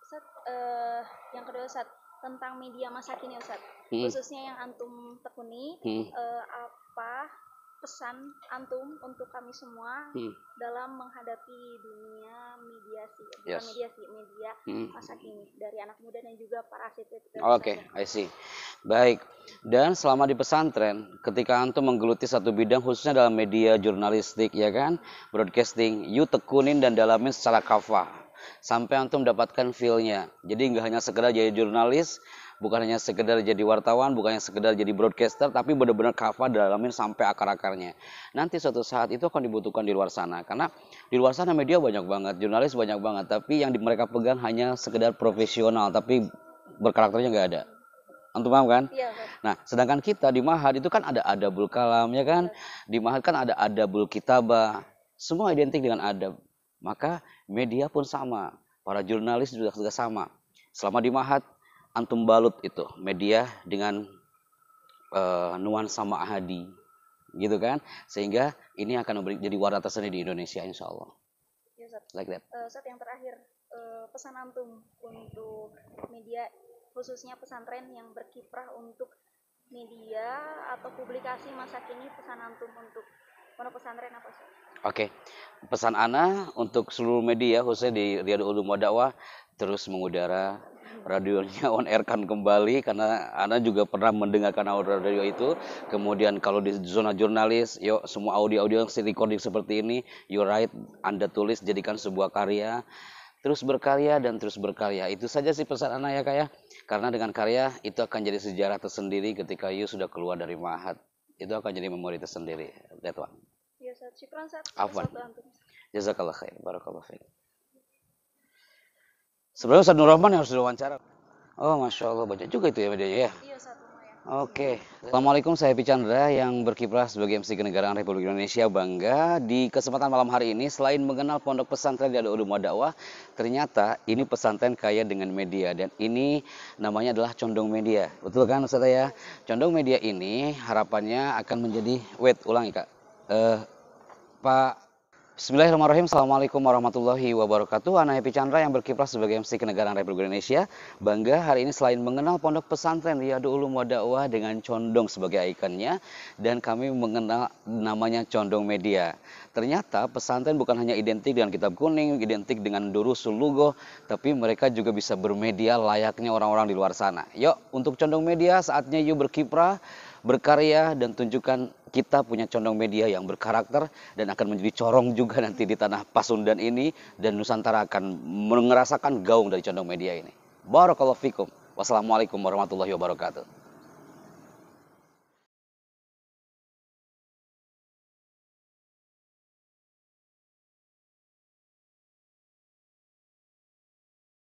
Ustaz, yang kedua Ustaz, tentang media masa kini Ustaz, khususnya yang antum tekuni, apa pesan antum untuk kami semua dalam menghadapi dunia mediasi, media masa kini dari anak muda dan juga para arsitek. Oke, I see. Baik. Dan selama di pesantren, ketika antum menggeluti satu bidang khususnya dalam media jurnalistik ya kan, broadcasting, you tekunin dan dalamin secara kafah sampai antum dapatkan feel-nya. Jadi nggak hanya sekedar jadi jurnalis, bukan hanya sekedar jadi wartawan, bukan hanya sekedar jadi broadcaster, tapi benar-benar kafah dalamin sampai akar-akarnya. Nanti suatu saat itu akan dibutuhkan di luar sana. Karena di luar sana media banyak banget, jurnalis banyak banget, tapi yang mereka pegang hanya sekedar profesional, tapi berkarakternya nggak ada. Antum paham kan? Iya, Nah, sedangkan kita di Mahad itu kan ada adabul kalam, ya kan? Di Mahad kan ada adabul kitabah. Semua identik dengan adab. Maka media pun sama. Para jurnalis juga sama. Selama di Mahad, antum balut itu media dengan nuansa ma'hadi. Gitu kan? Sehingga ini akan jadi warna tersendiri di Indonesia, insya Allah. Ya, Ustaz. Like that. Ustaz, yang terakhir, pesan antum untuk media, khususnya pesantren yang berkiprah untuk media atau publikasi masa kini, pesan antum untuk pondok pesantren apa sih? Oke, pesan Ana untuk seluruh media khususnya di Riyadul Ulum wa Dakwah terus mengudara, radionya on air kan kembali karena Ana juga pernah mendengarkan radio itu. Kemudian kalau di zona jurnalis, yuk semua audio-audio recording seperti ini, you write, Anda tulis, jadikan sebuah karya. Terus berkarya dan terus berkarya. Itu saja sih pesan Ana ya Kak ya. Karena dengan karya itu akan jadi sejarah tersendiri ketika you sudah keluar dari Mahad. Itu akan jadi memori tersendiri. That one. Ya, Ustaz. Syukran, Ustaz. Afwan. Jazakallah khair. Barakallah fiik. Sebenarnya Ustaz Nur Rahman yang harus diwawancara. Oh, Masya Allah. Banyak juga itu ya medianya ya. Iya, Ustaz. Lumayan. Oke. Assalamualaikum, saya Happy Chandra yang berkiprah sebagai MC Kenegaraan Republik Indonesia. Bangga di kesempatan malam hari ini selain mengenal Pondok Pesantren Riyadul Ulum wa Dakwah, ternyata ini pesantren kaya dengan media dan ini namanya adalah Condong Media. Betul kan Ustaz ya? Condong Media ini harapannya akan menjadi ulangi Kak. Pak Bismillahirrahmanirrahim. Assalamualaikum warahmatullahi wabarakatuh. Ana Happy Chandra yang berkiprah sebagai MC Kenegaraan Republik Indonesia. Bangga hari ini selain mengenal Pondok Pesantren Riyadul Ulum wa Dakwah dengan condong sebagai ikonnya, dan kami mengenal namanya Condong Media. Ternyata pesantren bukan hanya identik dengan kitab kuning, identik dengan durusul lugo, tapi mereka juga bisa bermedia layaknya orang-orang di luar sana. Yuk, untuk Condong Media saatnya yuk berkiprah, berkarya, dan tunjukkan kita punya Condong Media yang berkarakter dan akan menjadi corong juga nanti di tanah Pasundan ini, dan Nusantara akan merasakan gaung dari Condong Media ini. Barakallahu fikum. Wassalamualaikum warahmatullahi wabarakatuh.